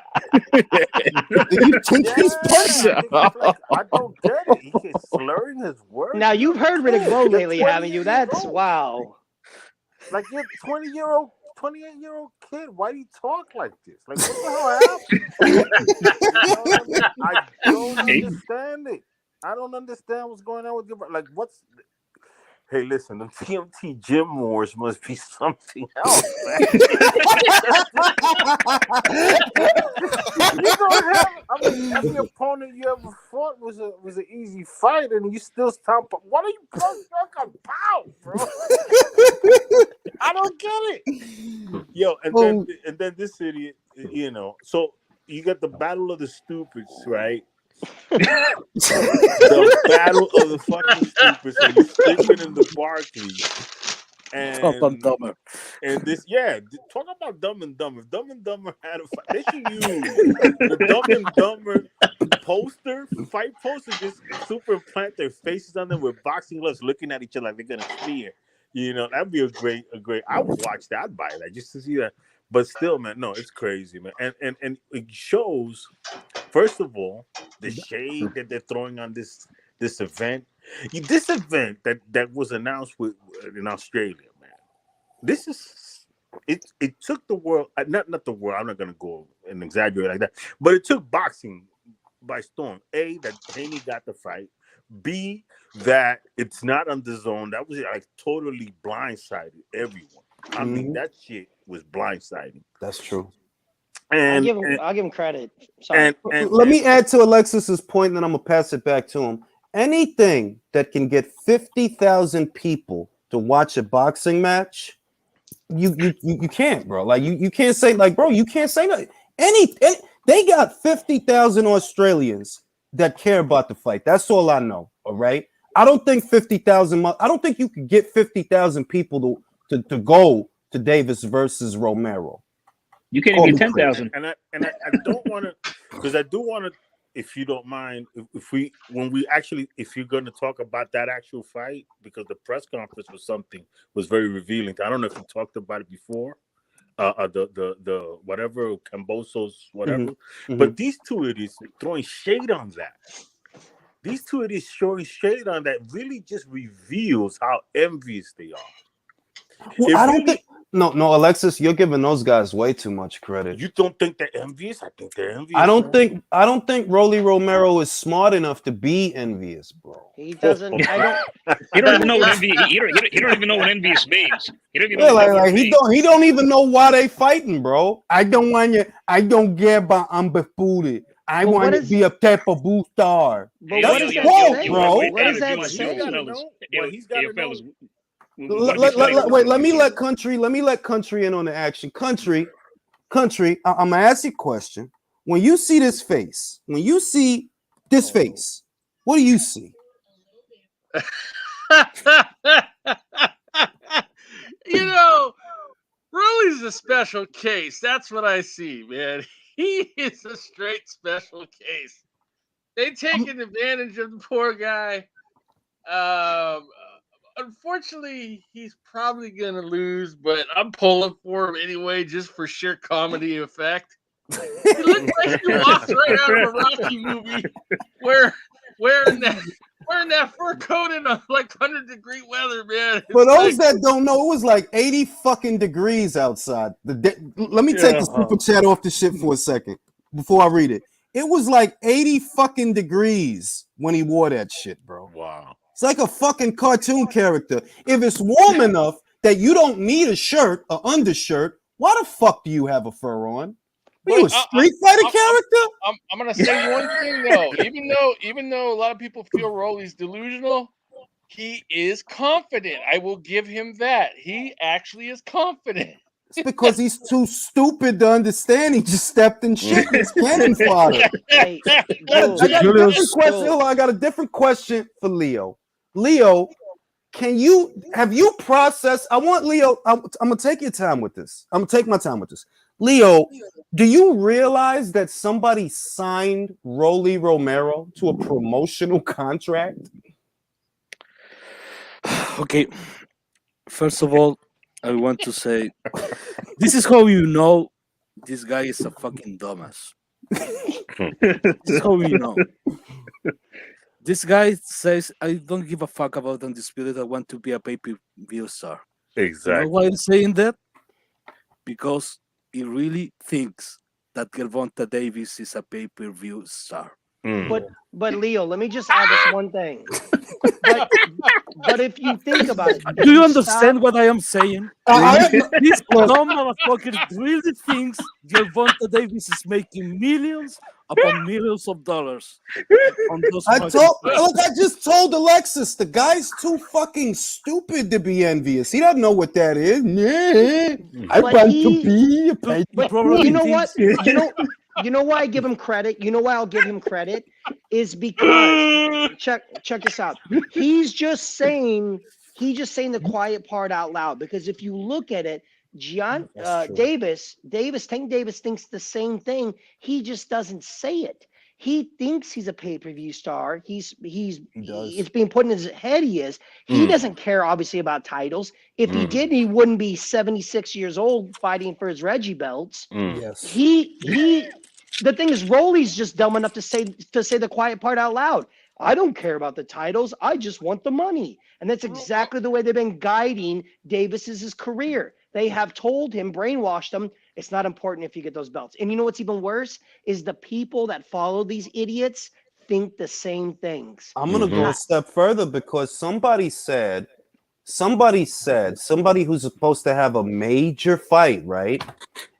you think he's punch drunk? I don't get it. He's slurring his words. Now you've heard Riddick Bowe lately, haven't you? 28 years That's old. wow. Like you're 28-year-old kid. Why do you talk like this? Like what the hell happened? I don't understand it. I don't understand what's going on with you. Like what's? Hey, listen, the TMT gym wars must be something else, man. You don't have. I mean, every opponent you ever fought was an easy fight, and you still stomp. Why do you punch like a pow, bro? I don't get it. Yo, and then this idiot, you know. So you got the battle of the stupids, right? The battle of the fucking stupids, and he's sticking in the Barclays. And this, talk about Dumb and Dumber. If Dumb and Dumber had a fight, they should use the Dumb and Dumber fight poster, just superimplant their faces on them with boxing gloves, looking at each other like they're gonna spear. You know, that'd be a great. I would watch that. I'd buy that just to see that. But still, man, no, it's crazy, man. And it shows, first of all, the shade that they're throwing on this event. This event that was announced in Australia, man. This is it took the world, not the world. I'm not gonna go and exaggerate like that, but it took boxing by storm. A, that Haney got the fight. B, that it's not on the zone. That was like totally blindsided everyone. I mean, that shit was blindsiding. That's true. And I'll give him credit. Sorry. And let me add to Alexis's point, and then I'm gonna pass it back to him. Anything that can get 50,000 people to watch a boxing match, you can't, bro. Like you can't say like, bro, you can't say nothing. They got 50,000 Australians that care about the fight. That's all I know. All right. I don't think 50,000. I don't think you could get 50,000 people to go to Davis versus Romero. You can't even get 10,000. And I don't want to, because I do want to, if you don't mind, if you're going to talk about that actual fight, because the press conference was very revealing. I don't know if you talked about it before, the whatever Cambosos, whatever. Mm-hmm. But these two idiots throwing shade on that. These two idiots showing shade on that really just reveals how envious they are. Well, I don't think. No, Alexis, you're giving those guys way too much credit. You don't think they're envious? I think they're envious. I don't think Rolly Romero is smart enough to be envious, bro. He doesn't. He don't even know what envy. He don't even know what envious means. He don't even know. Like he don't even know why they fighting, bro. I don't want you. I don't care about undefeated. I want to be a type of boo star. But what does that say, bro? What does that say? He's got to know. Let me let country in on the action. Country. I'm gonna ask you a question. When you see this face, what do you see? You know, Rolly's a special case. That's what I see, man. He is a straight special case. They taking advantage of the poor guy. Unfortunately, he's probably going to lose, but I'm pulling for him anyway, just for sheer comedy effect. He looks like he walks right out of a Rocky movie wearing that fur coat in like 100-degree weather, man. For those that don't know, it was like 80 fucking degrees outside. Let me take the super chat off the shit for a second before I read it. It was like 80 fucking degrees when he wore that shit, bro. Wow. It's like a fucking cartoon character. If it's warm enough that you don't need a shirt or undershirt, why the fuck do you have a fur on? Are you a Street Fighter character? I'm gonna say one thing though. Even though a lot of people feel Rolly's delusional, he is confident. I will give him that. He actually is confident. It's because he's too stupid to understand. He just stepped in shit. It's cannon fodder. Hey, I got a different question for Leo. Leo, have you processed? I want Leo. I'm gonna take your time with this. I'm gonna take my time with this. Leo, do you realize that somebody signed Rolly Romero to a promotional contract? Okay. First of all, I want to say this is how you know this guy is a fucking dumbass. This is how you know. This guy says, I don't give a fuck about Undisputed. I want to be a pay-per-view star. You know Exactly. why he's saying that? Because he really thinks that Gervonta Davis is a pay-per-view star. But Leo, let me just add this one thing. But if you think about it, if Do you stop- understand what I am saying? This dumb motherfucker really thinks Gervonta Davis is making millions upon millions of dollars on those I fucking told, fights. look, I just told Alexis, the guy's too fucking stupid to be envious. He doesn't know what that is. Yeah, I But want he- to be a pay. But Probably you know what? thinks- You know why I give him credit? You know why I'll give him credit is because check this out. He's just saying the quiet part out loud, because if you look at it, That's true. Tank Davis thinks the same thing. He just doesn't say it. He thinks he's a pay-per-view star. does. It's being put in his head he is. He doesn't care obviously about titles. If he did, he wouldn't be 76 years old fighting for his Reggie belts. Yes. The thing is, Rolly's just dumb enough to say the quiet part out loud. I don't care about the titles. I just want the money. And that's exactly the way they've been guiding Davis's career. They have told him, brainwashed him, it's not important if you get those belts. And you know what's even worse is the people that follow these idiots think the same things. I'm gonna go a step further, because somebody who's supposed to have a major fight, right?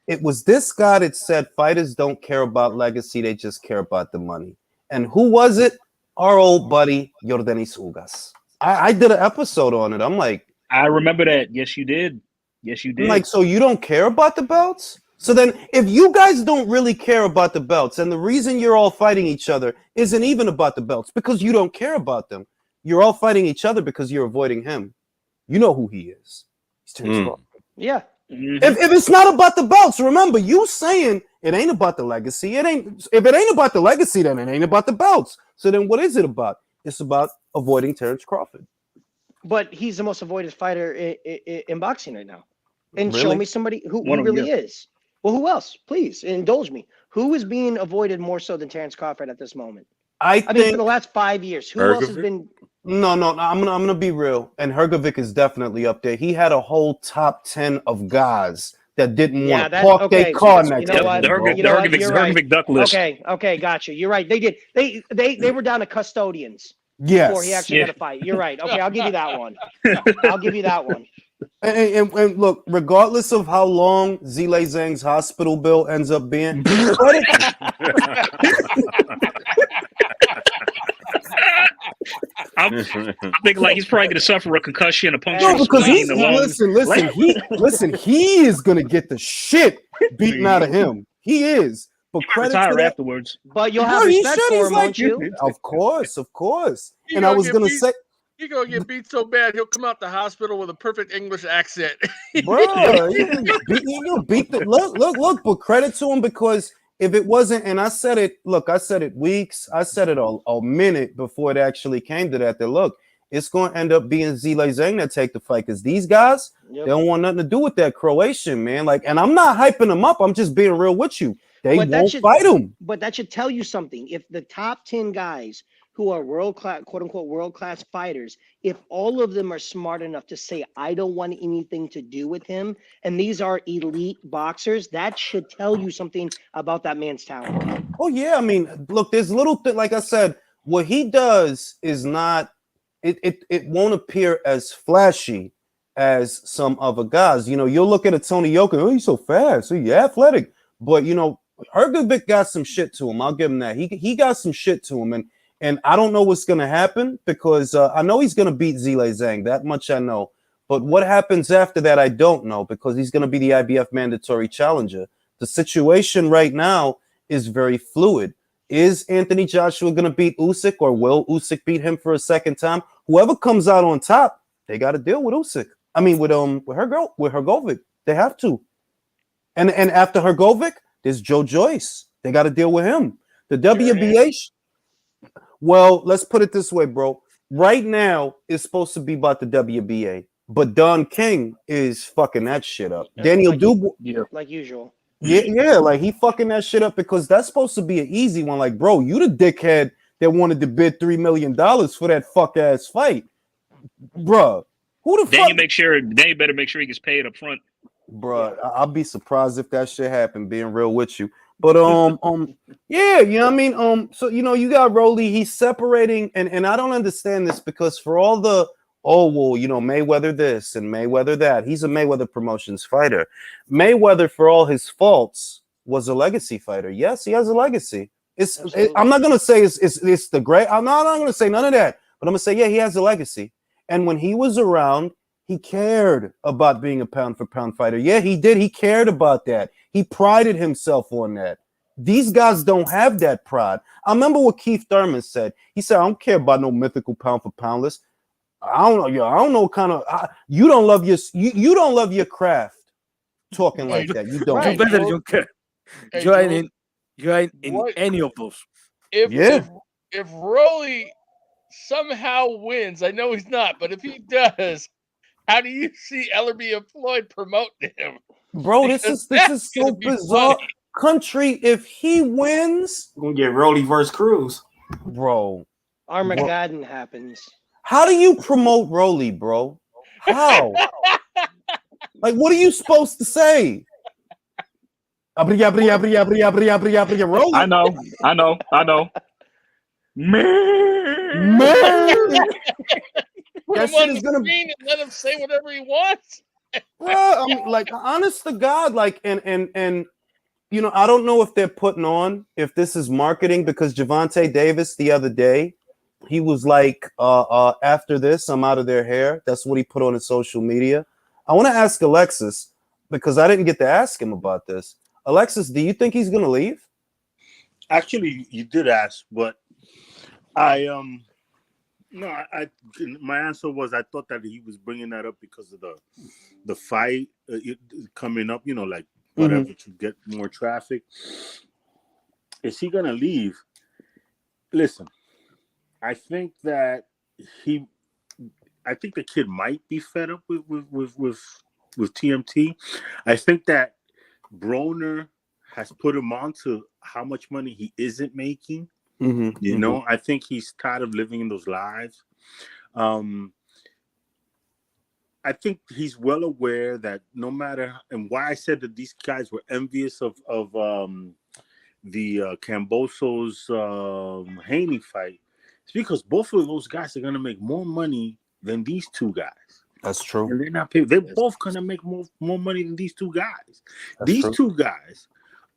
It was this guy that said fighters don't care about legacy, they just care about the money. And who was it? Our old buddy Yordenis Ugas. I did an episode on it. I'm like, I remember that. Yes, you did. Yes, you did. I'm like, so you don't care about the belts? So then, if you guys don't really care about the belts, and the reason you're all fighting each other isn't even about the belts, because you don't care about them, you're all fighting each other because you're avoiding him. You know who he is. He's Terrence Crawford. Yeah. If it's not about the belts, remember, you saying it ain't about the legacy. If it ain't about the legacy, then it ain't about the belts. So then what is it about? It's about avoiding Terrence Crawford. But he's the most avoided fighter in boxing right now. And Really? show me somebody who One of them, really is. Well, who else? Please indulge me. Who is being avoided more so than Terrence Crawford at this moment? I mean, for think the last 5 years, who else has Ergovic? been? no. I'm gonna be real. And Hergovic is definitely up there. He had a whole top 10 of guys that didn't Yeah, want to that's park okay. their car You next know to what? him, bro. You know what? You're right. Hergovic duck list. Okay, gotcha. You're right. They did. They were down to custodians before he Yes. actually got a fight. You're right. Okay, I'll give you that one. I'll give you that one. And look, regardless of how long Zile Zhang's hospital bill ends up being, I'm thinking like he's probably going to suffer a concussion, a puncture, no, of the because spleen, he's the lung. listen, he is gonna get the shit beaten out of him. He is. But credit to Retire that, afterwards. But you'll No, have he respect should. for He's him, like, won't you? of course. He And I gonna was get gonna beat. say, He's gonna get beat so bad he'll come out the hospital with a perfect English accent. bro, you can beat the look. But credit to him, because if it wasn't, and I said it weeks, I said it a minute before it actually came to that. That look, it's going to end up being Zile Zhang that take the fight, because these guys, Yep. they don't want nothing to do with that Croatian, man. Like, and I'm not hyping them up. I'm just being real with you. They But that won't should- fight him. But that should tell you something. If the top 10 guys who are world class, quote unquote, world class fighters, if all of them are smart enough to say, I don't want anything to do with him, and these are elite boxers, that should tell you something about that man's talent. Oh yeah, I mean, look, there's little like I said, what he does is not. It won't appear as flashy as some other guys. You know, you'll look at a Tony Yoka, oh, he's so fast, so he's athletic, but you know, Hergovic got some shit to him. I'll give him that. He got some shit to him, and I don't know what's gonna happen, because I know he's gonna beat Zile Zhang. That much I know. But what happens after that, I don't know, because he's gonna be the IBF mandatory challenger. The situation right now is very fluid. Is Anthony Joshua gonna beat Usyk, or will Usyk beat him for a second time? Whoever comes out on top, they got to deal with Usyk. I mean, with Hergovic, they have to. And after Hergovic, there's Joe Joyce. They got to deal with him. The WBA. Well, let's put it this way, bro. Right now, it's supposed to be about the WBA, but Don King is fucking that shit up. Daniel Dubois. Yeah. Like usual. Yeah, like he fucking that shit up because that's supposed to be an easy one. Like, bro, you the dickhead that wanted to bid $3 million for that fuck ass fight, bro. Who the Then fuck? you better make sure he gets paid up front. Bro, I'll be surprised if that shit happened. Being real with you, but yeah, you know what I mean. So you know, you got Rolly. He's separating, and I don't understand this because for all the well, you know, Mayweather this and Mayweather that. He's a Mayweather Promotions fighter. Mayweather, for all his faults, was a legacy fighter. Yes, he has a legacy. I'm not gonna say it's the great. I'm not gonna say none of that. But I'm gonna say, yeah, he has a legacy. And when he was around, he cared about being a pound for pound fighter. Yeah, he did. He cared about that. He prided himself on that. These guys don't have that pride. I remember what Keith Thurman said. He said, I don't care about no mythical pound for pound list. I don't know. Yeah, I don't know what kind of you don't love you don't love your craft talking like that. You don't. You better you care. Hey, You ain't in what- any of those. if Rolly somehow wins, I know he's not, but if he does, how do you see Ellerby and Floyd promoting him? Bro, this Because is that's so gonna be bizarre. funny. Country, if he wins, We're gonna get Rolly versus Cruz. bro, Armageddon happens. how do you promote Rolly, bro? How? Like, what are you supposed to say? Rolly. I know. Man. Put That him shit on is the gonna, screen and let him say whatever he wants. bro. I mean, like, honest to God, like, and you know, I don't know if they're putting on if this is marketing because Gervonta Davis the other day, he was like, after this, I'm out of their hair. That's what he put on his social media. I want to ask Alexis because I didn't get to ask him about this. Alexis, do you think he's gonna leave? Actually, you did ask, but I no, I my answer was I thought that he was bringing that up because of the fight coming up, you know, like whatever to get more traffic. Is he gonna leave? Listen, I think that I think the kid might be fed up with TMT. I think that Broner has put him on to how much money he isn't making. You know, I think he's tired of living in those lives. I think he's well aware that no matter, and why I said that these guys were envious of the Cambosos Haney fight, it's because both of those guys are going to make more money than these two guys. That's true. And they're not paid. They're both going to make more money than these two guys. These two guys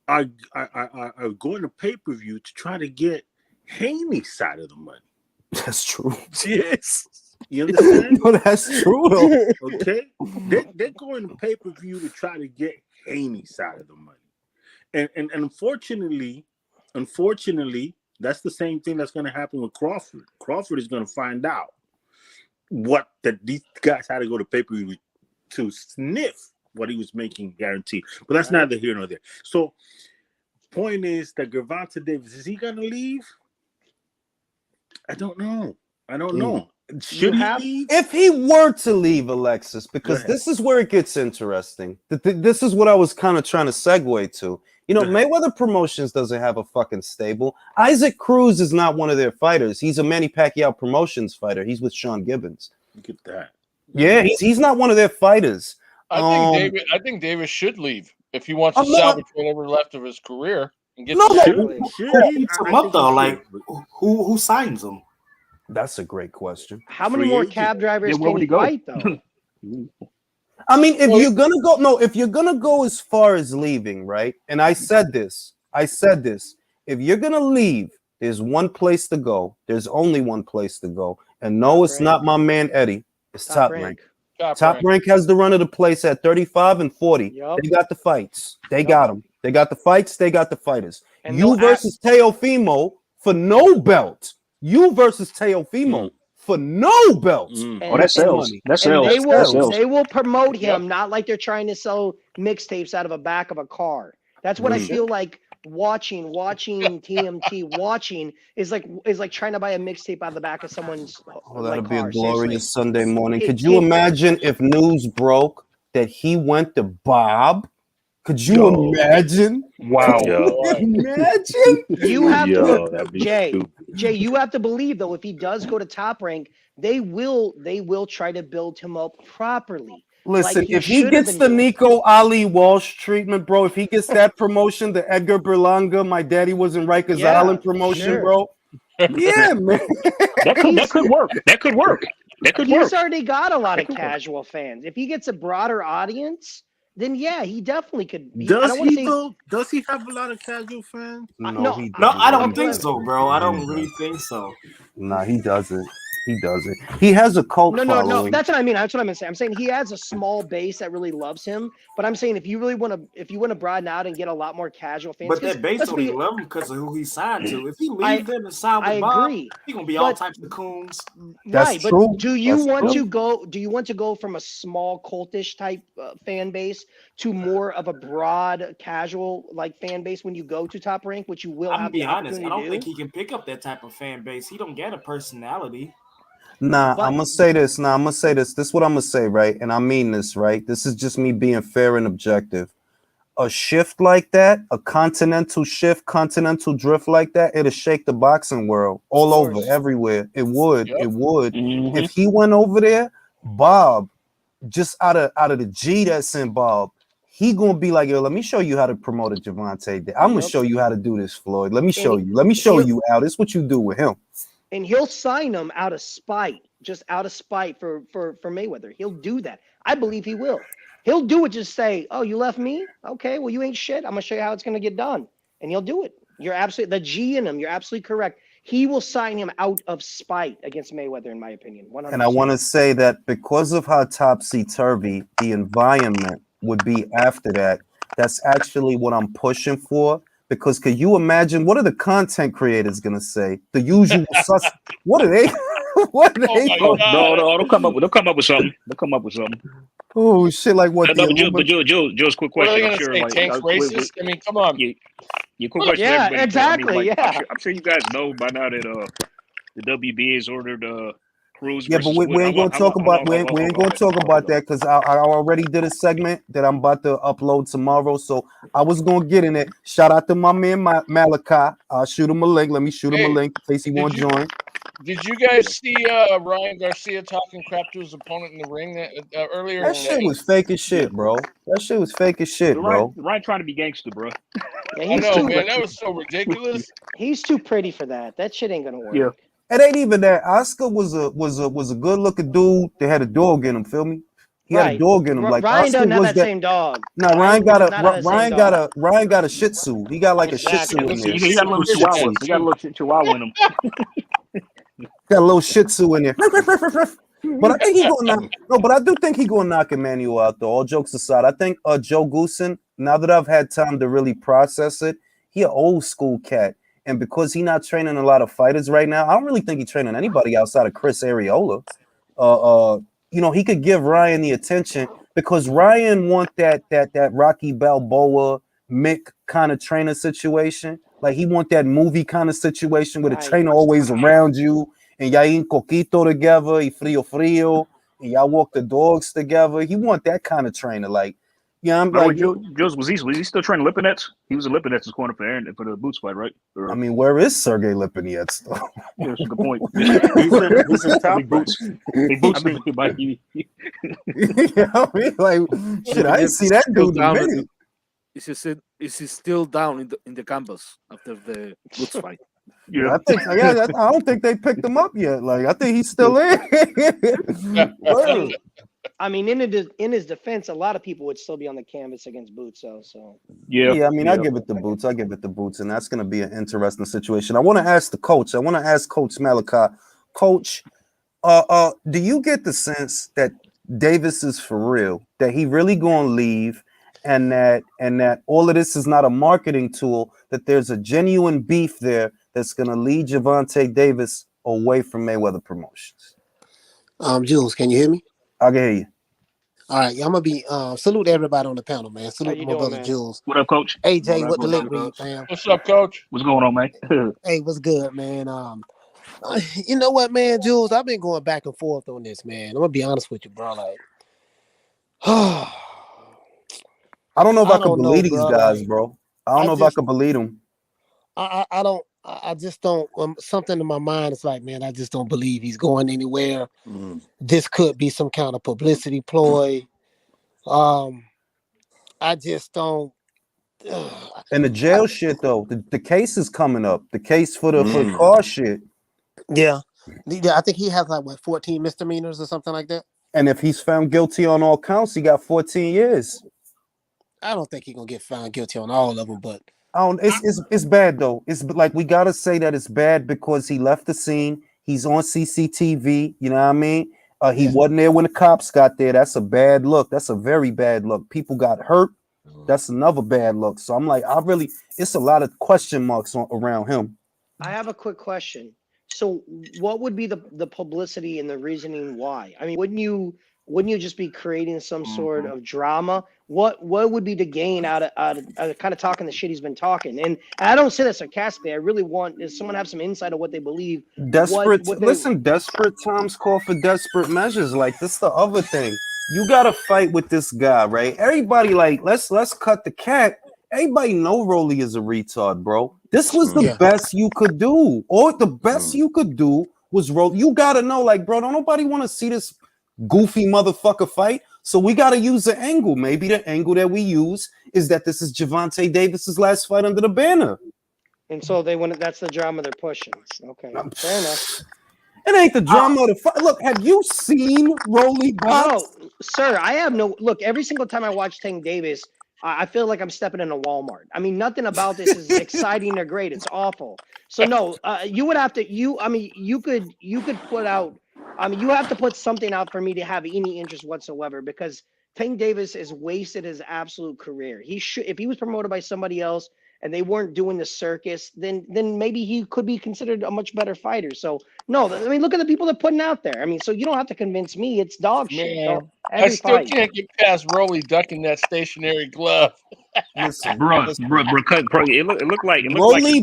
are going to pay-per-view to try to get Haney's side of the money. That's true. Yes. You understand? No, that's true though. Okay, they're going to pay-per-view to try to get Haney's side of the money, and unfortunately, that's the same thing that's going to happen with Crawford. Crawford is going to find out what that these guys had to go to pay-per-view to sniff what he was making guaranteed, but that's neither here nor there. So, point is that Gervonta Davis, is he going to leave? I don't know. Should he leave? If he were to leave, Alexis, because this is where it gets interesting. This is what I was kind of trying to segue to. You know, Mayweather Promotions doesn't have a fucking stable. Isaac Cruz is not one of their fighters. He's a Manny Pacquiao Promotions fighter. He's with Sean Gibbons. Look at that. Yeah, he's not one of their fighters. I think Davis should leave if he wants to salvage whatever left of his career and get Who picks him up though? Like who signs him? That's a great question. How many more cab drivers can he fight, though? I mean, if you're gonna go as far as leaving, right? And I said this. If you're gonna leave, there's one place to go. There's only one place to go. And no, it's not my man Eddie. It's Top Rank. Top Rank has the run of the place at 35 and 40. Yep. They got the fights. They got them. They got the fights. They got the fighters. And you versus Teofimo for no belt. You versus Teofimo for no belt. Oh, that sells. That sells. They will promote him, not like they're trying to sell mixtapes out of a back of a car. That's what I feel like watching TMT is like trying to buy a mixtape out of the back of someone's that'd be a glorious Sunday morning. Could you imagine if news broke that he went to Bob Could you imagine? Wow. Yo, Imagine? You have to yo, that'd be Jay, stupid. Jay, you have to believe though, if he does go to Top Rank, they will try to build him up properly. Listen, Like if he should have gets been the doing. Nico Ali Walsh treatment, bro, if he gets that promotion, the Edgar Berlanga, my daddy was in Rikers Yeah, Island promotion, sure. bro. Yeah, man. That could work. That could work. That could work. He's already got a lot of casual fans. If he gets a broader audience, then yeah, he definitely could be. I Does don't want to he say though? Does he have a lot of casual fans? no, he No, I don't doesn't. think so, bro. I don't really think so. Nah, he doesn't. He doesn't. He has a cult no. following. That's what I mean. That's what I'm saying. I'm saying he has a small base that really loves him. But I'm saying if you want to broaden out and get a lot more casual fans, But that base only love him because of who he signed to. If he leaves them and sign with I Bob, agree. he gonna be all types of coons. That's right, true. but do you That's want true. to go? Do you want to go from a small cultish type fan base to more of a broad casual like fan base when you go to Top Rank, which you will I'm gonna have be the honest. I opportunity don't to think do? he can pick up that type of fan base. He don't get a personality. Nah, But- I'm gonna say this. This is what I'm gonna say, right? And I mean this, right? This is just me being fair and objective. A shift like that, a continental shift, continental drift like that, it'll shake the boxing world all over, everywhere. It would. Yep. It would. Mhm. If he went over there, Bob, just out of the G that's in Bob, he gonna be like, yo, let me show you how to promote a Gervonta. I'm gonna Yep. show you how to do this, Floyd. Let me show And you. Let me show he'll- you how. This is what you do with him. And he'll sign him out of spite, just out of spite for Mayweather. He'll do that. I believe he will. He'll do it. Just say, "Oh, you left me? Okay, well, you ain't shit. I'm gonna show you how it's gonna get done," and he'll do it. You're absolutely the G in him. You're absolutely correct. He will sign him out of spite against Mayweather, in my opinion. 100%. And I want to say that because of how topsy-turvy the environment would be after that, that's actually what I'm pushing for. Because could you imagine what are the content creators gonna say? The usual sus. What are they? What are they? my Oh, God. no, they'll come up with something. They'll come up with something. Oh shit! Like what? No, but Joe's quick What are question. they I'm gonna sure, say? like, Tank's racist? I mean, come on. yeah, quick question. Yeah, to everybody. exactly, Like, yeah. I'm sure you guys know by now that the WBA has ordered Cruz. Yeah, but versus we Wood. ain't gonna talk about we ain't gonna talk about that because I already did a segment that I'm about to upload tomorrow. So I was gonna get in it. Shout out to my man Malachi. I'll shoot him a link. Let me shoot him a link in case he did want to you- join. Did you guys see Ryan Garcia talking crap to his opponent in the ring earlier? That shit was fake as shit, bro. That shit was fake as shit, bro. Ryan trying to be gangster, bro. Yeah, I he's know, too, man. That was so ridiculous. he's too pretty for that. That shit ain't gonna work. Yeah. It ain't even that. Oscar was a good looking dude that had a dog in him. Feel me? He had a dog in him. Like Ryan Oscar doesn't have was that that. same dog. No, Ryan got does not have that same Ryan got a Shih Tzu. He got like a Shih Tzu in there. He got a little Shih chihuahua. Tzu. He got a little chihuahua in him. Got a little Shih Tzu in there. But I think he gonna knock. No, but I do think he gonna knock Emmanuel out though. All jokes aside, I think Joe Goosen. Now that I've had time to really process it, he an old school cat, and because he not training a lot of fighters right now, I don't really think he's training anybody outside of Chris Areola. You know, he could give Ryan the attention because Ryan want that Rocky Balboa Mick kind of trainer situation. Like he want that movie kind of situation where the Right. trainer always around you and y'all eating coquito together, y frio, and y'all walk the dogs together. He want that kind of trainer. Like, yeah, I'm like, Joe's was he still training Lipinets? He was in Lipinets' corner for the Boots fight, right? Or, I mean, where is Sergey Lipinets though? yeah, that's a good point. He's in top Big Boots. Big Boots. You know what I mean? Like, shit, I didn't see that dude in a minute. Is he still down in the campus after the Boots fight? Yeah. I don't think they picked him up yet. Like, I think he's still in. Word. I mean, in his defense, a lot of people would still be on the canvas against Boots. So Yeah, I mean, I give it the Boots. And that's going to be an interesting situation. I want to ask the coach. I want to ask Coach Malachi. Coach, do you get the sense that Davis is for real? That he really going to leave, and that all of this is not a marketing tool? That there's a genuine beef there that's going to lead Gervonta Davis away from Mayweather Promotions? Jules, can you hear me? I can hear you. All right, I'm gonna be salute everybody on the panel, man. Salute you my doing, brother man? Jules. What up, Coach? AJ, what the lick read, fam? What's up, Coach? What's going on, man? Hey, what's good, man? You know what, man, Jules? I've been going back and forth on this, man. I'm gonna be honest with you, bro. Like, I don't know if I could don't know, believe these bro. guys, Like, bro. I don't I know if I just, could believe them. I don't, I just don't. Something in my mind is like, man, I just don't believe he's going anywhere. This could be some kind of publicity ploy. I just don't. And the jail shit though, the case is coming up. The case for the car shit. Yeah, I think he has like what 14 misdemeanors or something like that. And if he's found guilty on all counts, he got 14 years. I don't think he's gonna get found guilty on all of them, but It's bad though. It's like we gotta say that it's bad because he left the scene. He's on CCTV. You know what I mean? He wasn't there when the cops got there. That's a bad look. That's a very bad look. People got hurt. That's another bad look. So I'm like, it's a lot of question marks around him. I have a quick question. So what would be the publicity and the reasoning why? I mean, wouldn't you just be creating some sort of drama? What would be the gain out of kind of talking the shit he's been talking? And I don't say that sarcastically. I really want is someone have some insight of what they believe. Desperate times call for desperate measures. Like this, the other thing. You gotta fight with this guy, right? Everybody like let's cut the cat. Everybody know Rolly is a retard, bro. This was the best you could do, or the best you could do was roll. You gotta know, like, bro, don't nobody want to see this goofy motherfucker fight. So we gotta use an angle. Maybe the angle that we use is that this is Gervonta Davis's last fight under the banner. And so that's the drama they're pushing. Okay, fair enough. It ain't the drama of the fight. Look, have you seen Rolly box? No, sir, I have no look. Every single time I watch Tank Davis, I feel like I'm stepping in a Walmart. I mean, nothing about this is exciting or great. It's awful. So no, you would have to. You could put out. I mean, you have to put something out for me to have any interest whatsoever because Tank Davis has wasted his absolute career. He should, if he was promoted by somebody else and they weren't doing the circus, then maybe he could be considered a much better fighter. So no, I mean, look at the people they're putting out there. I mean, so you don't have to convince me. It's dog shit. Man, I still can't get past Rolly ducking that stationary glove. Listen, bro, it looked like Rolly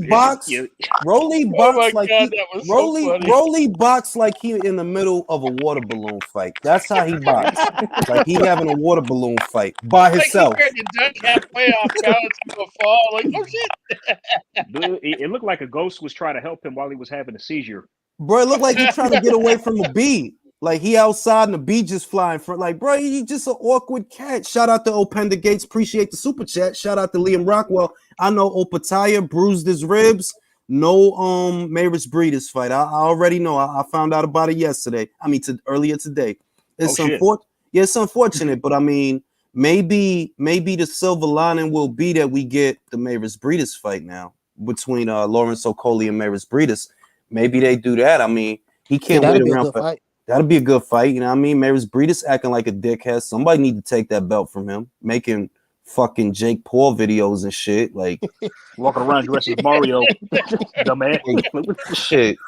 box like he in the middle of a water balloon fight. That's how he boxed. Like he having a water balloon fight by himself. Like he tried to duck halfway off balance to a fall. Like, oh shit! It looked like a ghost was trying to help him while he was having a seizure. Bro, it looked like he's trying to get away from a bee. Like he outside and the bee just flying for like, bro, he just an awkward cat. Shout out to Openda Gates, appreciate the super chat. Shout out to Liam Rockwell. I know Opataya bruised his ribs. No Maris Breeders fight. I already know. I found out about it yesterday. I mean earlier today. It's it's unfortunate, but I mean, maybe the silver lining will be that we get the Maris Breeders fight now between Lawrence Okoli and Maris Breeders. Maybe they do that. I mean, he can't wait around for that'll be a good fight. You know what I mean? Maris Breeders acting like a dickhead. Somebody need to take that belt from him, making fucking Jake Paul videos and shit. Like walking around dressed as Mario. Dumbass. Look at this shit.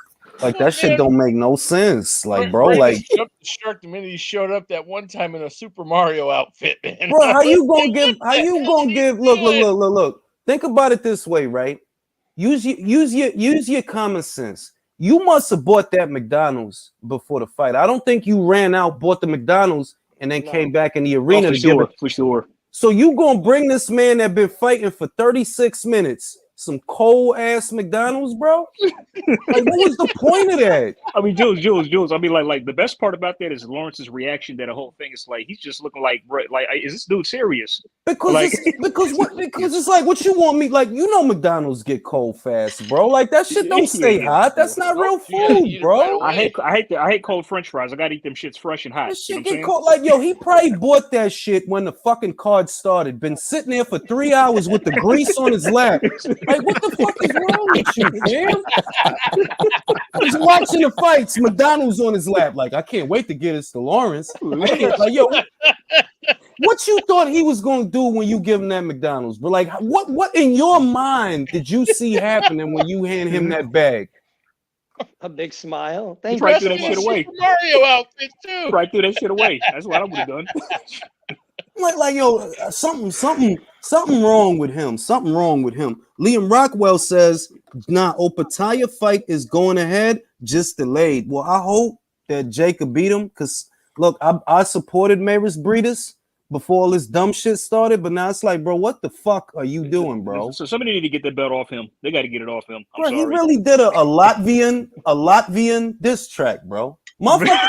Like that shit don't make no sense. Like, bro, like jumped the shark the minute he showed up that one time in a Super Mario outfit, man. Bro, how you gonna give look. Think about it this way, right? Use your common sense. You must have bought that McDonald's before the fight. I don't think you ran out, bought the McDonald's, and then came back in the arena for sure. So you gonna bring this man that been fighting for 36 minutes some cold ass McDonald's, bro? Like, what was the point of that? I mean, Jules. I mean, like the best part about that is Lawrence's reaction. That the whole thing is like he's just looking like is this dude serious? Because it's like what you want me like. You know, McDonald's get cold fast, bro. Like that shit don't stay hot. That's not real food, bro. I hate cold French fries. I gotta eat them shits fresh and hot. That shit get cold. Like yo, he probably bought that shit when the fucking card started. Been sitting there for 3 hours with the grease on his lap. Like, what the fuck is wrong with you, man? He's watching the fights, McDonald's on his lap. Like, I can't wait to get us to Lawrence. Like, yo, what you thought he was gonna do when you give him that McDonald's? But like, what in your mind did you see happening when you hand him that bag? A big smile. Thank you. Right through that shit away. Mario outfit too. Right through that shit away. That's what I would have done. Like yo, something wrong with him. Something wrong with him. Liam Rockwell says, nah, Opataya fight is going ahead, just delayed. Well, I hope that Jacob beat him because look, I supported Maris Breeders, before all this dumb shit started, but now it's like, bro, what the fuck are you doing, bro? So somebody need to get that belt off him. They got to get it off him. I'm Bro, sorry. he really did a Latvian diss track, bro. Motherfucker.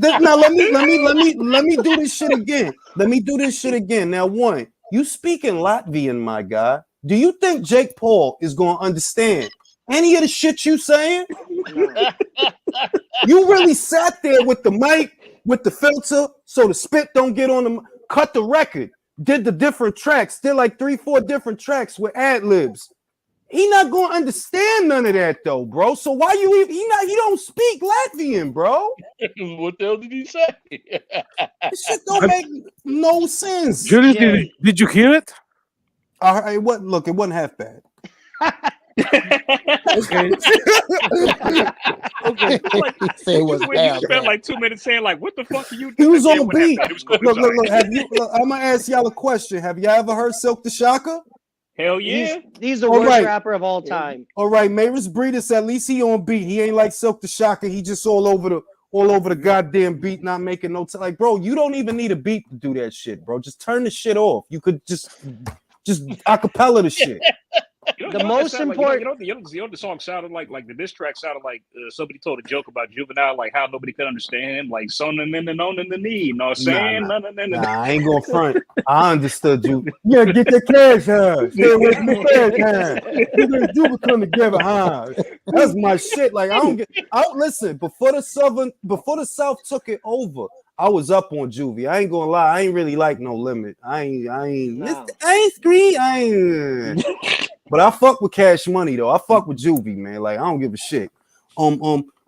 Now let me do this shit again. Let me do this shit again. Now, one, you speaking Latvian, my guy. Do you think Jake Paul is gonna understand any of the shit you saying? You really sat there with the mic, with the filter, so the spit don't get on the cut the record, did the different tracks, did like 3-4 different tracks with ad libs. He not gonna understand none of that though, bro. So why you even he don't speak Latvian, bro? What the hell did he say? This shit don't make no sense. Julius, did you hear it? All right, look, it wasn't half bad. Okay. Okay. Say it was You bad. spent like 2 minutes saying like, "What the fuck are you doing?" He was on What happened? beat. It was cool. Look, I'm gonna ask y'all a question. Have y'all ever heard Silk the Shocker? Hell yeah. He's the All worst right. rapper of all time. All right, Maris Breedis, at least he on beat. He ain't like Silk the Shocker. He just all over the goddamn beat, not making no time. Like, bro, you don't even need a beat to do that shit, bro. Just turn the shit off. You could just acapella the shit. The most important. You know what the song sounded like the diss track sounded like somebody told a joke about Juvenile, like how nobody could understand him, like son and then on in the knee. No saying Nah, I ain't going front. I understood you. Yeah, get your cash, huh? Stay away from the cash, huh? You will come together, huh? That's my shit. Like listen, before the South took it over, I was up on Juvie. I ain't gonna lie, I ain't really like No Limit. I ain't screen. But I fuck with Cash Money though. I fuck with Juvie, man. Like I don't give a shit.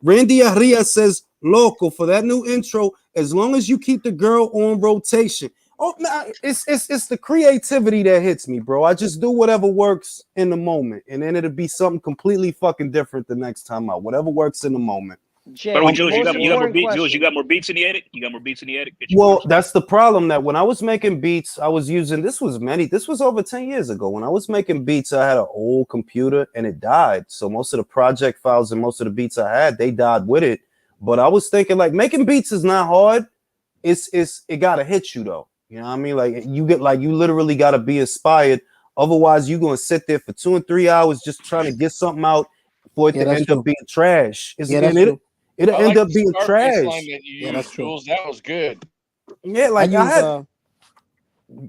Randy Arias says, "Loco, for that new intro, as long as you keep the girl on rotation." Oh, man, it's the creativity that hits me, bro. I just do whatever works in the moment, and then it'll be something completely fucking different the next time out. Whatever works in the moment. Jay, By the way, Jules, you got more beats. question. Jules, you got more beats in the edit. You got more beats in the edit. Well, that's the problem. That when I was making beats, I was using this was over 10 years ago. When I was making beats, I had an old computer and it died. So most of the project files and most of the beats I had, they died with it. But I was thinking like making beats is not hard. It gotta hit you though. You know what I mean? Like you literally gotta be inspired. Otherwise, you're gonna sit there for 2 and 3 hours just trying to get something out for it to end up being trash. It'll end up being trash. That's true. That was good. Yeah, like I had.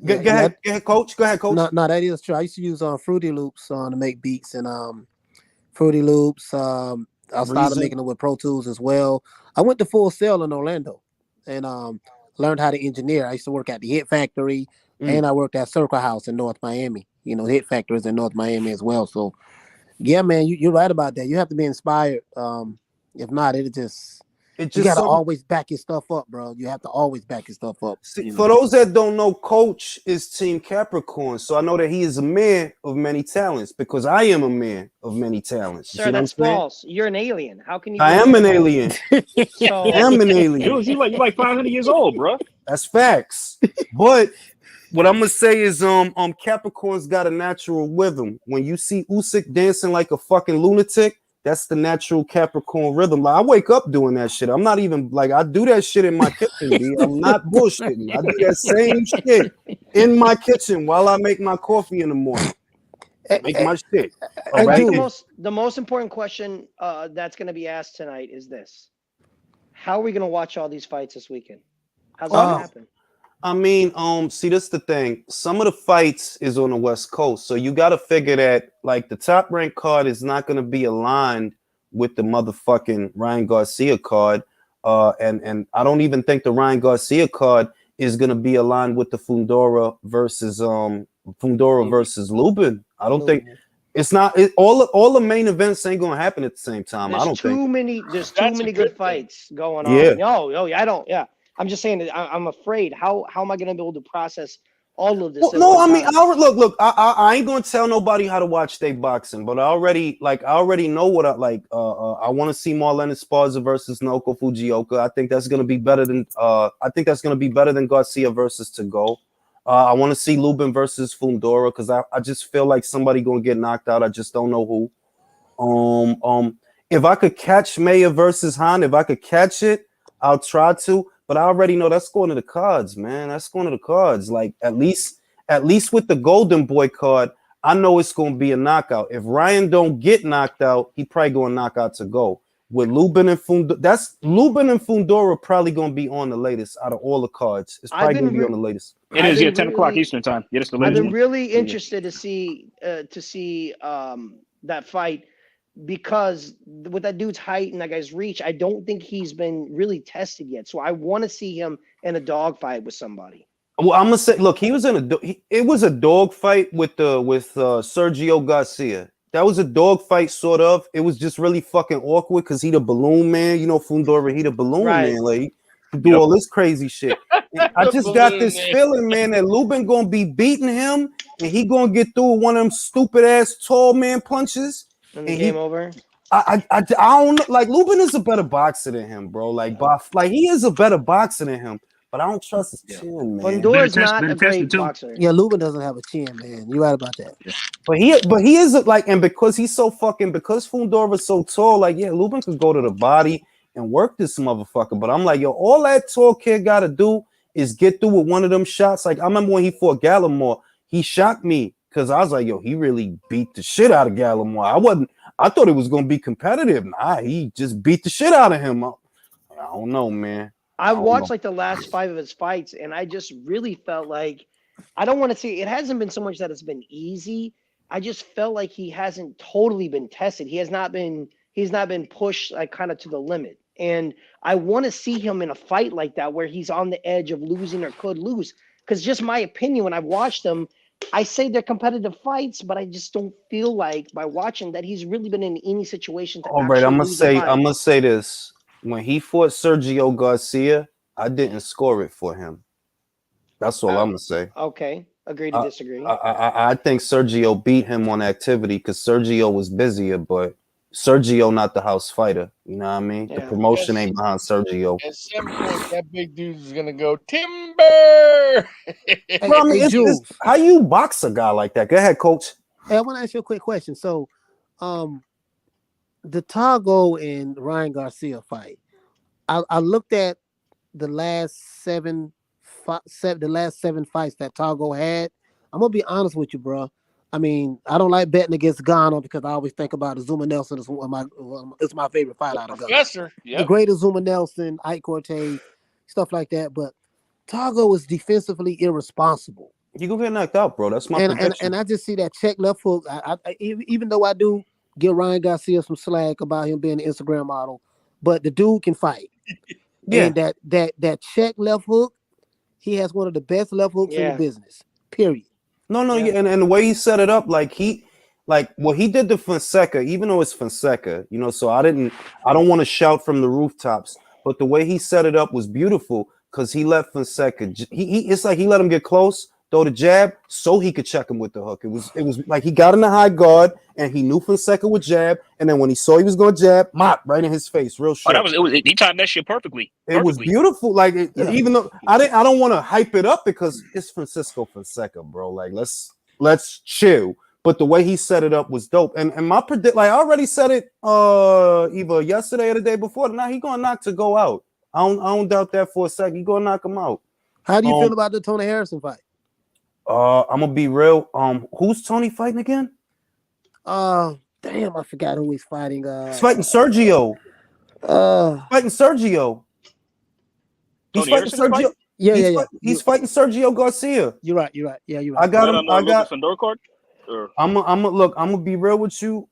Go ahead, coach. Go ahead, coach. No, that is true. I used to use Fruity Loops to make beats and Fruity Loops. I started making it with Pro Tools as well. I went to Full Sail in Orlando and learned how to engineer. I used to work at the Hit Factory and I worked at Circle House in North Miami. You know, Hit Factory is in North Miami as well. So, yeah, man, you're right about that. You have to be inspired. If not, you gotta always back your stuff up, bro. You have to always back your stuff up. See, for those that don't know, Coach is Team Capricorn, so I know that he is a man of many talents because I am a man of many talents. Sir, that's false. You're an alien. How can you? I am an alien. So, I am an alien. Jules, you're like 500 years old, bro. That's facts. But what I'm gonna say is, Capricorn's got a natural rhythm. When you see Usyk dancing like a fucking lunatic, that's the natural Capricorn rhythm. Like I wake up doing that shit. I'm not even like I do that shit in my kitchen. B. I'm not bullshitting. I do that same shit in my kitchen while I make my coffee in the morning. Make my shit. All right? the most important question that's going to be asked tonight is this: how are we going to watch all these fights this weekend? How's that going to happen? I mean, see, this is the thing. Some of the fights is on the West Coast, so you got to figure that like the top ranked card is not going to be aligned with the motherfucking Ryan Garcia card, and I don't even think the Ryan Garcia card is going to be aligned with the Fundora versus Lubin. I don't think it's not. All the main events ain't going to happen at the same time. There's too many good fights going on. Yeah. I don't. Yeah. I'm just saying that I'm afraid. How am I going to be able to process all of this? Well, no, I mean, look. I ain't gonna tell nobody how to watch their boxing, but I already know what I like. I want to see Marlon Esparza versus Naoko Fujioka. I think that's gonna be better than Garcia versus Tago. I want to see Lubin versus Fundora because I just feel like somebody gonna get knocked out. I just don't know who. If I could catch Mayer versus Han, if I could catch it, I'll try to. but I already know that's going to the cards, man. That's going to the cards. Like at least with the Golden Boy card, I know it's going to be a knockout. If Ryan don't get knocked out, he probably going to knock out to go. With Lubin and Fundora probably going to be on the latest out of all the cards. It's probably going to be on the latest. It is, 10 o'clock Eastern time. Yeah, that's the latest I've been one. really interested to see that fight because with that dude's height and that guy's reach, I don't think he's been really tested yet. So I want to see him in a dogfight with somebody. Well, I'm gonna say, look, he was in it was a dog fight with Sergio Garcia. That was a dog fight, sort of. It was just really fucking awkward because he the balloon man. You know, Fundora, he the balloon man. Like, he do all this crazy shit. I just got this feeling, man, that Lubin gonna be beating him, and he gonna get through with one of them stupid ass tall man punches. And the game over. I don't know. Like, Lubin is a better boxer than him, bro. Like, he is a better boxer than him. But I don't trust his chin, man. Fundora's not a great boxer. Yeah, Lubin doesn't have a chin, man. You're right about that. Yeah. But he is like, and because he's so fucking, because Fundora's so tall, like, yeah, Lubin could go to the body and work this motherfucker. But I'm like, yo, all that tall kid got to do is get through with one of them shots. Like, I remember when he fought Gallimore, he shocked me because I was like, yo, he really beat the shit out of Gallimore. I thought it was going to be competitive. Nah, he just beat the shit out of him. I don't know, man. I watched like the last 5 of his fights, and I just really felt like, I don't want to say it hasn't been so much that it's been easy. I just felt like he hasn't totally been tested. He's not been pushed like kind of to the limit. And I want to see him in a fight like that where he's on the edge of losing or could lose. Because just my opinion, when I've watched them, I say they're competitive fights, but I just don't feel like by watching that he's really been in any situation. All right, I'm gonna say this. When he fought Sergio Garcia, I didn't score it for him. That's all I'm gonna say. Okay, agree to disagree. I think Sergio beat him on activity because Sergio was busier, but Sergio not the house fighter. You know what I mean? Yeah. The promotion ain't behind Sergio. At some point, that big dude is gonna go timber. Well, I mean, it's, how you box a guy like that? Go ahead, coach. Hey, I want to ask you a quick question. So, the Tago and Ryan Garcia fight. I looked at the last seven fights that Tago had. I'm gonna be honest with you, bro. I mean, I don't like betting against Ghana because I always think about Zuma Nelson as it's my favorite fight out of Ghana. Professor, the greater Zuma Nelson, Ike Cortez, stuff like that. But Tago is defensively irresponsible. You gonna get knocked out, bro. That's my prediction. And I just see that check left hook. I even though I do give Ryan Garcia some slack about him being an Instagram model, but the dude can fight. Yeah. And that check left hook, he has one of the best left hooks in the business. Period. No, yeah. And the way he set it up, like what he did to Fonseca, even though it's Fonseca, you know, so I don't want to shout from the rooftops, but the way he set it up was beautiful because he let Fonseca, it's like he let him get close, throw the jab, so he could check him with the hook. It was like he got in the high guard and he knew Fonseca would jab, and then when he saw he was going to jab, mop right in his face, real shit. He timed that shit perfectly. It was beautiful. Like even though I don't want to hype it up because it's Francisco Fonseca, bro. Like let's chill. But the way he set it up was dope. And my predict, like I already said it either yesterday or the day before. Now he gonna knock to go out. I don't doubt that for a second. He gonna knock him out. How do you feel about the Tony Harrison fight? I'm gonna be real. Who's Tony fighting again? Damn, I forgot who he's fighting. He's fighting Sergio. Fighting Sergio. He's fighting Sergio. Yeah. He's fighting Sergio Garcia. You're right. Yeah, you're right. I got him. I got Fandor card. I'm gonna be real with you.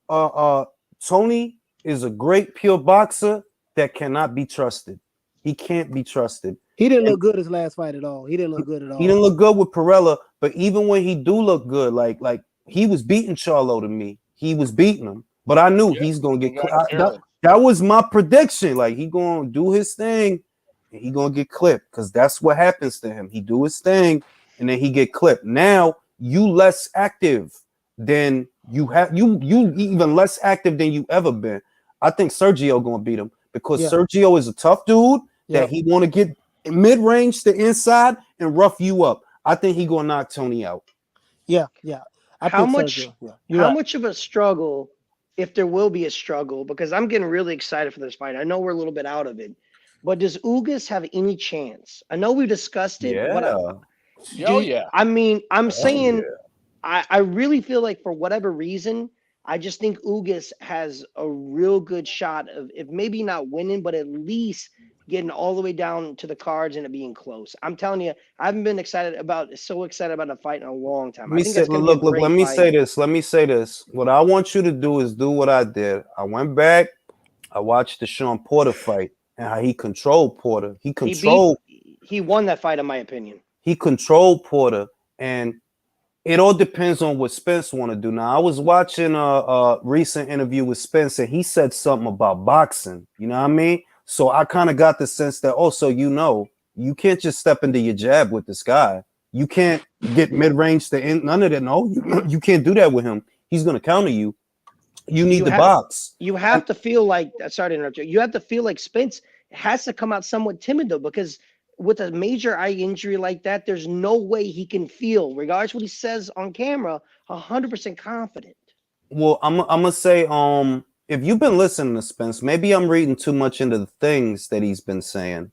Tony is a great pure boxer that cannot be trusted. He can't be trusted. He didn't look good his last fight at all. He didn't look good at all. He didn't look good with Perella, but even when he do look good, like he was beating Charlo to me. He was beating him, but I knew he's gonna get that was my prediction. Like he gonna do his thing and he gonna get clipped because that's what happens to him. He do his thing and then he get clipped. Now you less active than you have. You even less active than you ever been. I think Sergio gonna beat him because Sergio is a tough dude that he want to get mid-range to inside and rough you up. I think he gonna knock Tony out. Yeah. How much of a struggle, if there will be a struggle, because I'm getting really excited for this fight. I know we're a little bit out of it. but does Ugas have any chance? I know we discussed it, but Yeah. I mean, I'm saying yeah. I really feel like for whatever reason, I just think Ugas has a real good shot of, if maybe not winning, but at least getting all the way down to the cards and it being close. I'm telling you, I haven't been so excited about a fight in a long time. Let me I think say, that's going to be a look, great let me fight. say this. Let me say this. What I want you to do is do what I did. I went back, I watched the Sean Porter fight and how he controlled Porter. He won that fight, in my opinion. He controlled Porter, and it all depends on what Spence want to do. Now, I was watching a recent interview with Spence, and he said something about boxing. You know what I mean? So I kind of got the sense that, you can't just step into your jab with this guy. You can't get mid-range to end. None of that. No, you can't do that with him. He's going to counter you. You need the box. You have to feel like, sorry to interrupt you. You have to feel like Spence has to come out somewhat timid, though, because with a major eye injury like that, there's no way he can feel, regardless what he says on camera, 100% confident. Well, I'm gonna say, if you've been listening to Spence, maybe I'm reading too much into the things that he's been saying,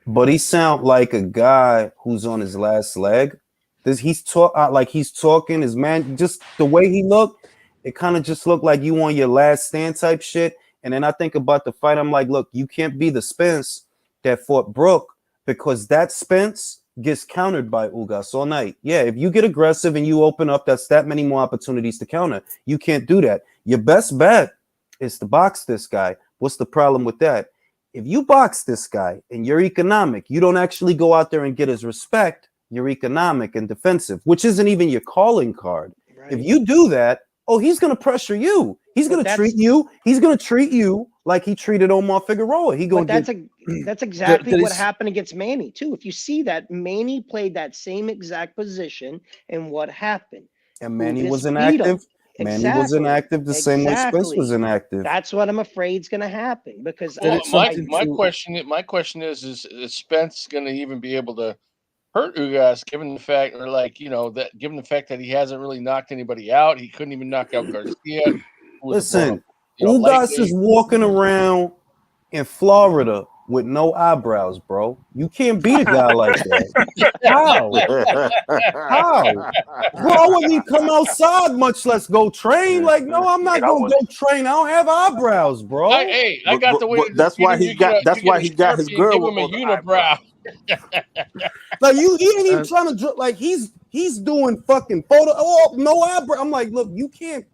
but he sound like a guy who's on his last leg. He's talking. His man, just the way he looked, it kind of just looked like you on your last stand type shit. And then I think about the fight. I'm like, look, you can't be the Spence that fought Brook, because that Spence gets countered by Ugas all night. Yeah, if you get aggressive and you open up, that's that many more opportunities to counter. You can't do that. Your best bet is to box this guy. What's the problem with that? If you box this guy and you're economic, you don't actually go out there and get his respect. You're economic and defensive, which isn't even your calling card. Right. If you do that, he's going to pressure you. He's going to treat you. He's going to treat you like he treated Omar Figueroa. That's exactly what happened against Manny too. If you see that, Manny played that same exact position, and what happened? And Manny was inactive. Manny was inactive the same way Spence was inactive. That's what I'm afraid is going to happen, because my question is Spence going to even be able to hurt Ugas, given the fact, given the fact that he hasn't really knocked anybody out? He couldn't even knock out Garcia. Listen, Ugas is walking around in Florida with no eyebrows, bro. You can't beat a guy like that. How? Bro, I wouldn't even come outside, much less go train. Like, no, I'm not gonna go train. I don't have eyebrows, bro. I got the way. That's why he got his girl give him a unibrow. Like he ain't even trying to like he's doing fucking photo. No eyebrow. I'm like, look, you can't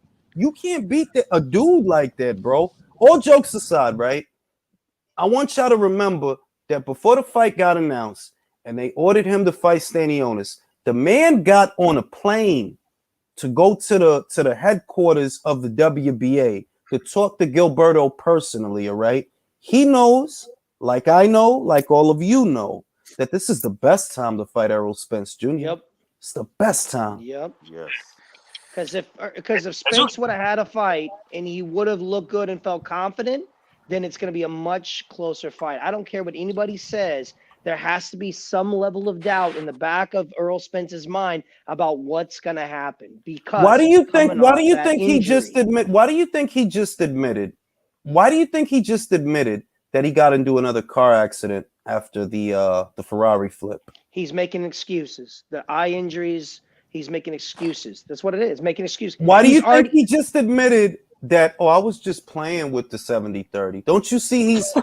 beat a dude like that, bro. All jokes aside, right? I want y'all to remember that before the fight got announced and they ordered him to fight Stanionis, the man got on a plane to go to the headquarters of the WBA to talk to Gilberto personally, all right? He knows, like I know, like all of you know, that this is the best time to fight Errol Spence Jr. Yep. It's the best time. Yep. Yes. Because if Spence would have had a fight and he would have looked good and felt confident, then it's going to be a much closer fight. I don't care what anybody says. There has to be some level of doubt in the back of Errol Spence's mind about what's going to happen. Because why do you think he just admitted that he got into another car accident after the Ferrari flip? He's making excuses. The eye injuries, he's making excuses. That's what it is, making excuses. Why do you think he just admitted that, I was just playing with the 70-30? Don't you see he said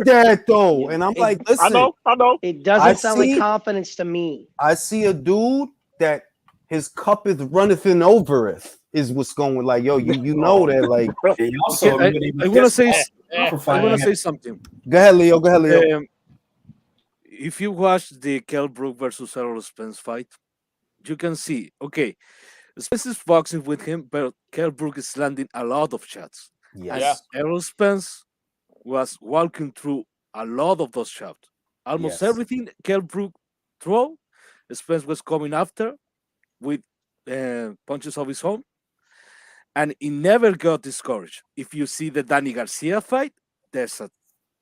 that though? And I'm like, listen, I know. It doesn't sound like confidence to me. I see a dude that his cuppeth runneth in overeth is what's going, like, yo, you know that, like. I want to say something. Go ahead, Leo. If you watch the Kell Brook versus Errol Spence fight, you can see, okay, Spence is boxing with him, but Kell Brook is landing a lot of shots. Yes. Errol Spence was walking through a lot of those shots. Almost everything Kell Brook threw, Spence was coming after with punches of his own, and he never got discouraged. If you see the Danny Garcia fight, there's a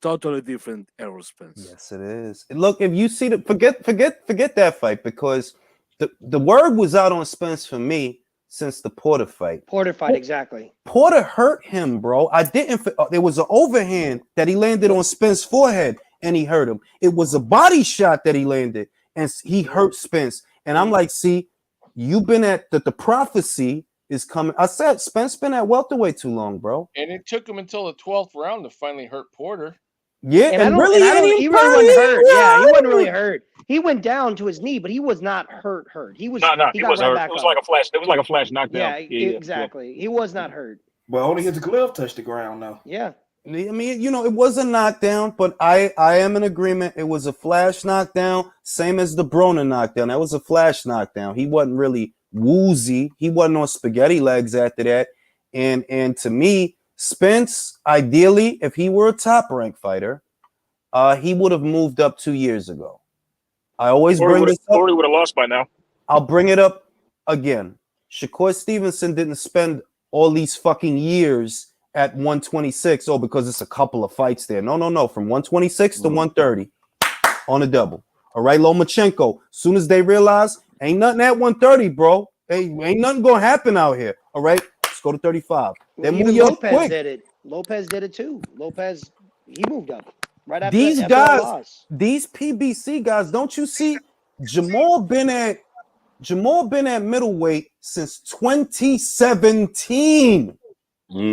totally different Errol Spence. Yes, it is. Look, if you see forget that fight, because the word was out on Spence for me since the Porter fight. Porter fight, exactly. Porter hurt him, bro. I didn't. There was an overhand that he landed on Spence's forehead, and he hurt him. It was a body shot that he landed, and he hurt Spence. And I'm like, see, you've been at the prophecy is coming. I said Spence been at welterweight too long, bro. And it took him until the 12th round to finally hurt Porter. Yeah, And he really wasn't hurt. Yeah, he wasn't really hurt. He went down to his knee, but he was not hurt. He was. No, he it got was right hurt. back It was up. like a flash. It was like a flash knockdown. Yeah, exactly. He was not hurt. But only his glove touched the ground, though. Yeah. I mean, you know, it was a knockdown, but I am in agreement. It was a flash knockdown, same as the Broner knockdown. That was a flash knockdown. He wasn't really woozy. He wasn't on spaghetti legs after that. And to me, Spence, ideally, if he were a top-ranked fighter, he would have moved up 2 years ago. I always bring this up. Corey would have lost by now. I'll bring it up again. Shakur Stevenson didn't spend all these fucking years at 126. Oh, because it's a couple of fights there. No. From 126 to 130 on a double. All right, Lomachenko. Soon as they realize ain't nothing at 130, bro. Hey, ain't nothing gonna happen out here. All right, let's go to 35. Then Even move up Lopez quick. did it. Lopez did it too. Lopez, he moved up right after These after that guys, loss. these PBC guys, don't you see? Jamal been at middleweight since 2017,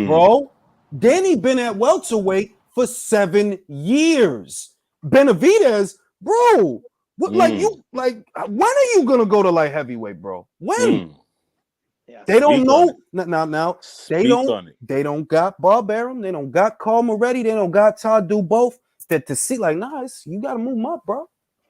bro. Danny been at welterweight for 7 years. Benavidez, bro. What when are you gonna go to light heavyweight, bro? When? Yeah. They don't Speak know on now. Speak on it. They don't got Bob Arum. They don't got Carl Moretti. They don't got Todd do both. That to see like, you gotta move them up, bro.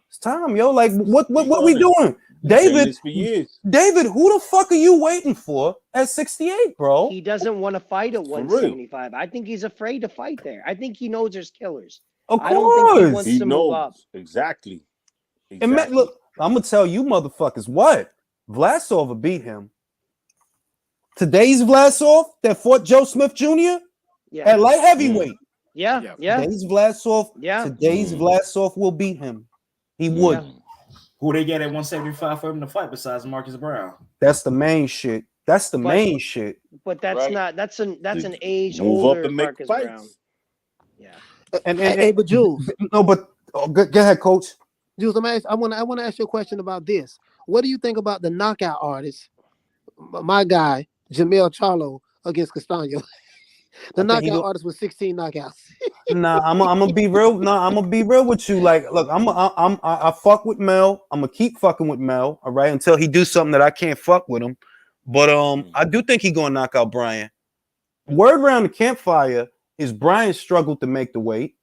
It's time, yo. Like, what we doing? David, for years. David, who the fuck are you waiting for at 68, bro? He doesn't want to fight at 175. I think he's afraid to fight there. I think he knows there's killers. Of I don't think he course. wants He to move up. knows exactly. And man, look, I'm gonna tell you, motherfuckers, what? Vlasov will beat him. Today's Vlasov that fought Joe Smith Jr. Yeah. at light heavyweight. Yeah. Today's Vlasov. Yeah. Today's Vlasov will beat him. He would. Who they get at 175 for him to fight besides Marcus Brown? That's the main shit. That's the main shit. But that's Right. not. That's an age Move older up and make Marcus fights. Brown. Yeah. And Hey, but Jules, but go ahead, coach. Jules, I want to ask you a question about this. What do you think about the knockout artist, my guy Jamel Charlo against Castano? The knockout artist with 16 knockouts. Nah, I'm gonna be real. Nah, I'm gonna be real with you. Like, look, I fuck with Mel. I'm gonna keep fucking with Mel, all right, until he do something that I can't fuck with him. But I do think he gonna knock out Brian. Word around the campfire is Brian struggled to make the weight.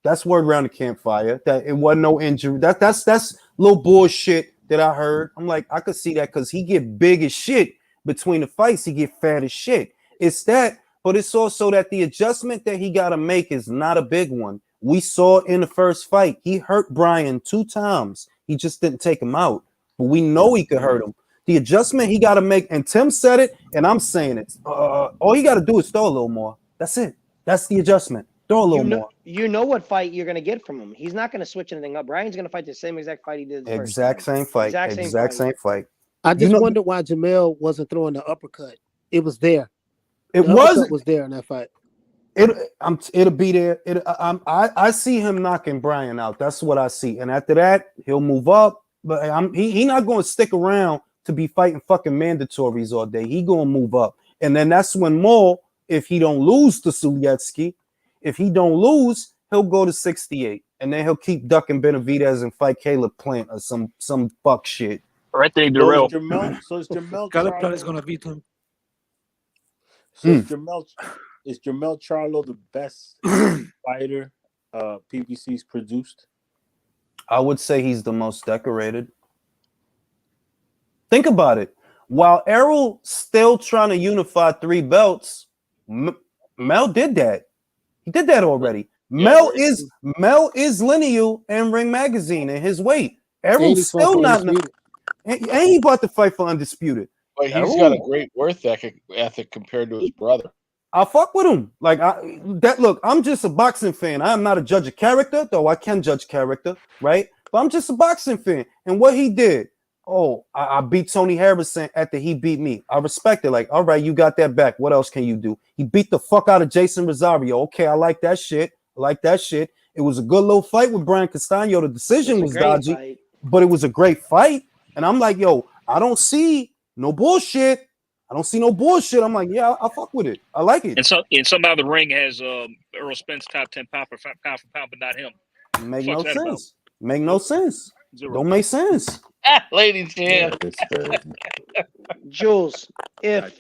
That's word around the campfire. That it wasn't no injury. That's little bullshit that I heard. I'm like, I could see that because he get big as shit between the fights. He get fat as shit. It's that. But it's also that the adjustment that he got to make is not a big one. We saw in the first fight, he hurt Brian 2 times. He just didn't take him out. But we know he could hurt him. The adjustment he got to make, and Tim said it, and I'm saying it. All you got to do is throw a little more. That's it. That's the adjustment. Throw a little more. You know what fight you're going to get from him. He's not going to switch anything up. Brian's going to fight the same exact fight he did the first time. Same fight. Exact same fight. I just wonder why Jamel wasn't throwing the uppercut. It was there. It was there in that fight. It'll be there. I see him knocking Brian out. That's what I see. And after that, he'll move up. But he not going to stick around to be fighting fucking mandatories all day. He going to move up. And then that's when Mo, if he don't lose to Sulietsky, if he don't lose, he'll go to 68. And then he'll keep ducking Benavidez and fight Caleb Plant or some buck shit. Right there, Darrell. So is Jamel Caleb Plant is gonna beat him. So is Jamel Charlo the best fighter PBC's produced? I would say he's the most decorated. Think about it. While Errol still trying to unify 3 belts, Mel did that. He did that already. Mel is lineal and Ring Magazine in his weight. Errol's still not. And he about to fight for undisputed. But he's got a great worth ethic compared to his brother. I fuck with him. Like look, I'm just a boxing fan. I am not a judge of character, though I can judge character, right? But I'm just a boxing fan. And what he did, oh, I beat Tony Harrison after he beat me. I respect it. Like, all right, you got that back. What else can you do? He beat the fuck out of Jason Rosario. Okay, I like that shit. It was a good little fight with Brian Castano. The decision was dodgy, fight. but it was a great fight. And I'm like, yo, I don't see no bullshit. I'm like, yeah, I fuck with it. I like it. And somehow the ring has Earl Spence top 10 pound for pound, but not him. Make no sense. Make no sense. Zero. Don't make sense. Ladies and Jules, if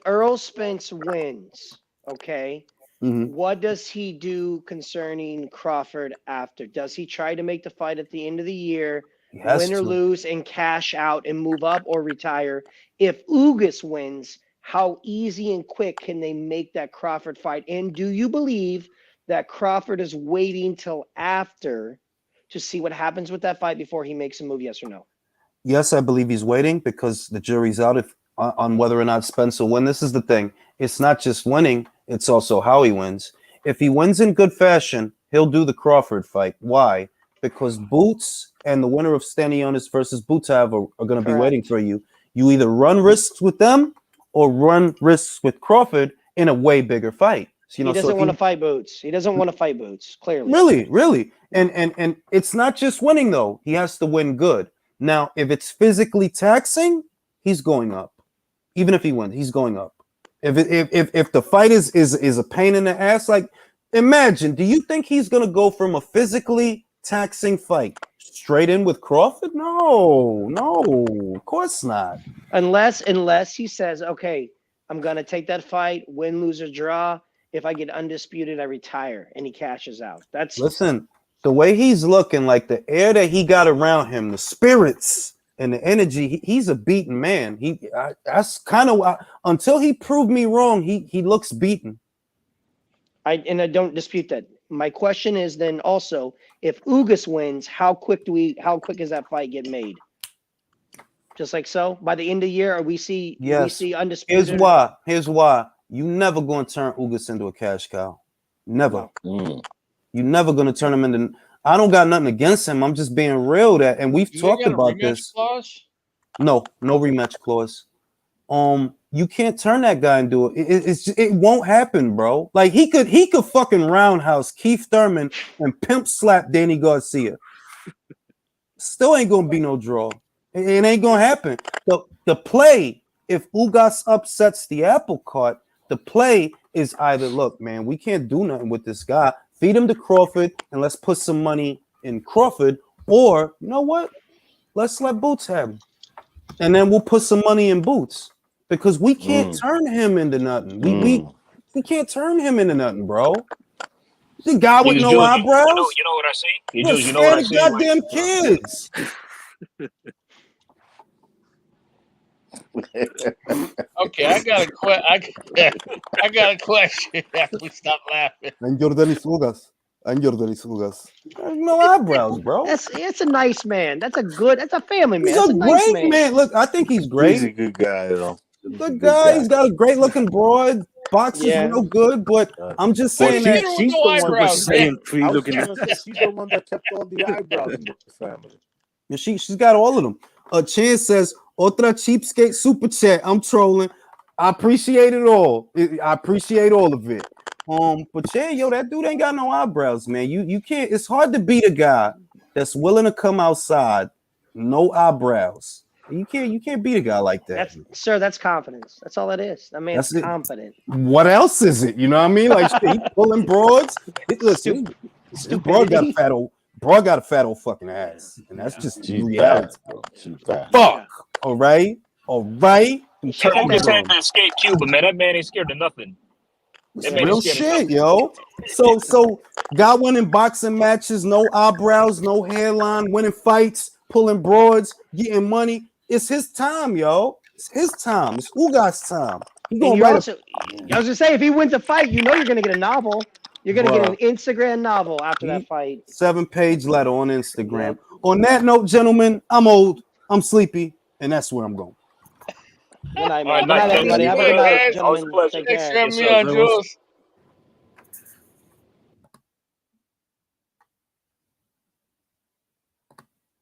Earl Spence wins, okay, what does he do concerning Crawford after? Does he try to make the fight at the end of the year, win or lose, and cash out and move up, or retire? If Ugas wins, how easy and quick can they make that Crawford fight? And do you believe that Crawford is waiting till after to see what happens with that fight before he makes a move? Yes or no? Yes, I believe he's waiting because the jury's out on whether or not Spence will win. This is the thing. It's not just winning. It's also how he wins. If he wins in good fashion, he'll do the Crawford fight. Why? Because Boots and the winner of Stanionis versus Butav are going to be waiting for you. You either run risks with them or run risks with Crawford in a way bigger fight. So, he doesn't want to fight Boots. He doesn't want to fight Boots, clearly. Really. And it's not just winning, though. He has to win good. Now, if it's physically taxing, he's going up. Even if he wins, he's going up. If the fight is a pain in the ass, like, imagine, do you think he's going to go from a physically taxing fight straight in with Crawford? No, of course not. Unless he says, okay, I'm going to take that fight, win, lose, or draw. If I get undisputed, I retire, and he cashes out. Listen, the way he's looking, like the air that he got around him, the spirits and the energy, he's a beaten man. That's kind of until he proved me wrong. He looks beaten. I don't dispute that. My question is then also, if Ugas wins, how quick does that fight get made? Just like so, by the end of the year, or we see undisputed. Here's why. You never going to turn Ugas into a cash cow. Never. You never going to turn him into. I don't got nothing against him. I'm just being real. And we've talked about this. Clause? No rematch clause. You can't turn that guy into it. It won't happen, bro. Like he could fucking roundhouse Keith Thurman and pimp slap Danny Garcia. Still ain't gonna be no draw. It ain't gonna happen. The play, if Ugas upsets the apple cart, the play is either, look, man, we can't do nothing with this guy. Feed him to Crawford and let's put some money in Crawford. Or, you know what? Let's let Boots have him. And then we'll put some money in Boots. Because we can't turn him into nothing. We can't turn him into nothing, bro. The guy with no eyebrows. You know what I see? You know what I see? Goddamn kids. Okay, I got a question after we stop laughing. And Jordanis Ugas. No eyebrows, bro. It's a nice man. That's a family man. He's a great man. Look, I think he's great. He's a good guy, though. Good guy. He's got a great looking broad. Boxes real good, but I'm just saying that she's the one that kept all the eyebrows in the family. Yeah, she's got all of them. Chance says, "Otra cheapskate super chat." I'm trolling. I appreciate it all. I appreciate all of it. But yeah, that dude ain't got no eyebrows, man. You can't. It's hard to beat a guy that's willing to come outside, no eyebrows. You can't beat a guy like that. That's confidence. That's all it is. That man's confident. What else is it? You know what I mean? Like he pulling broads. Listen, broad got a fat old fucking ass, and that's just reality. Fuck. All right. Ugas had to escape Cuba, man. That man ain't scared of nothing. Real shit, yo. So guy winning boxing matches, no eyebrows, no hairline, winning fights, pulling broads, getting money. It's his time, yo. It's his time. It's Ugas' time. I was gonna say, if he wins a fight, you're gonna get a novel. You're gonna get an Instagram novel after that fight. 7-page letter on Instagram. On that note, gentlemen, I'm old, I'm sleepy, and that's where I'm going. Good night, man. Good night, everybody. Have a good night, gentlemen. Take care. Thanks for having me on, Jules.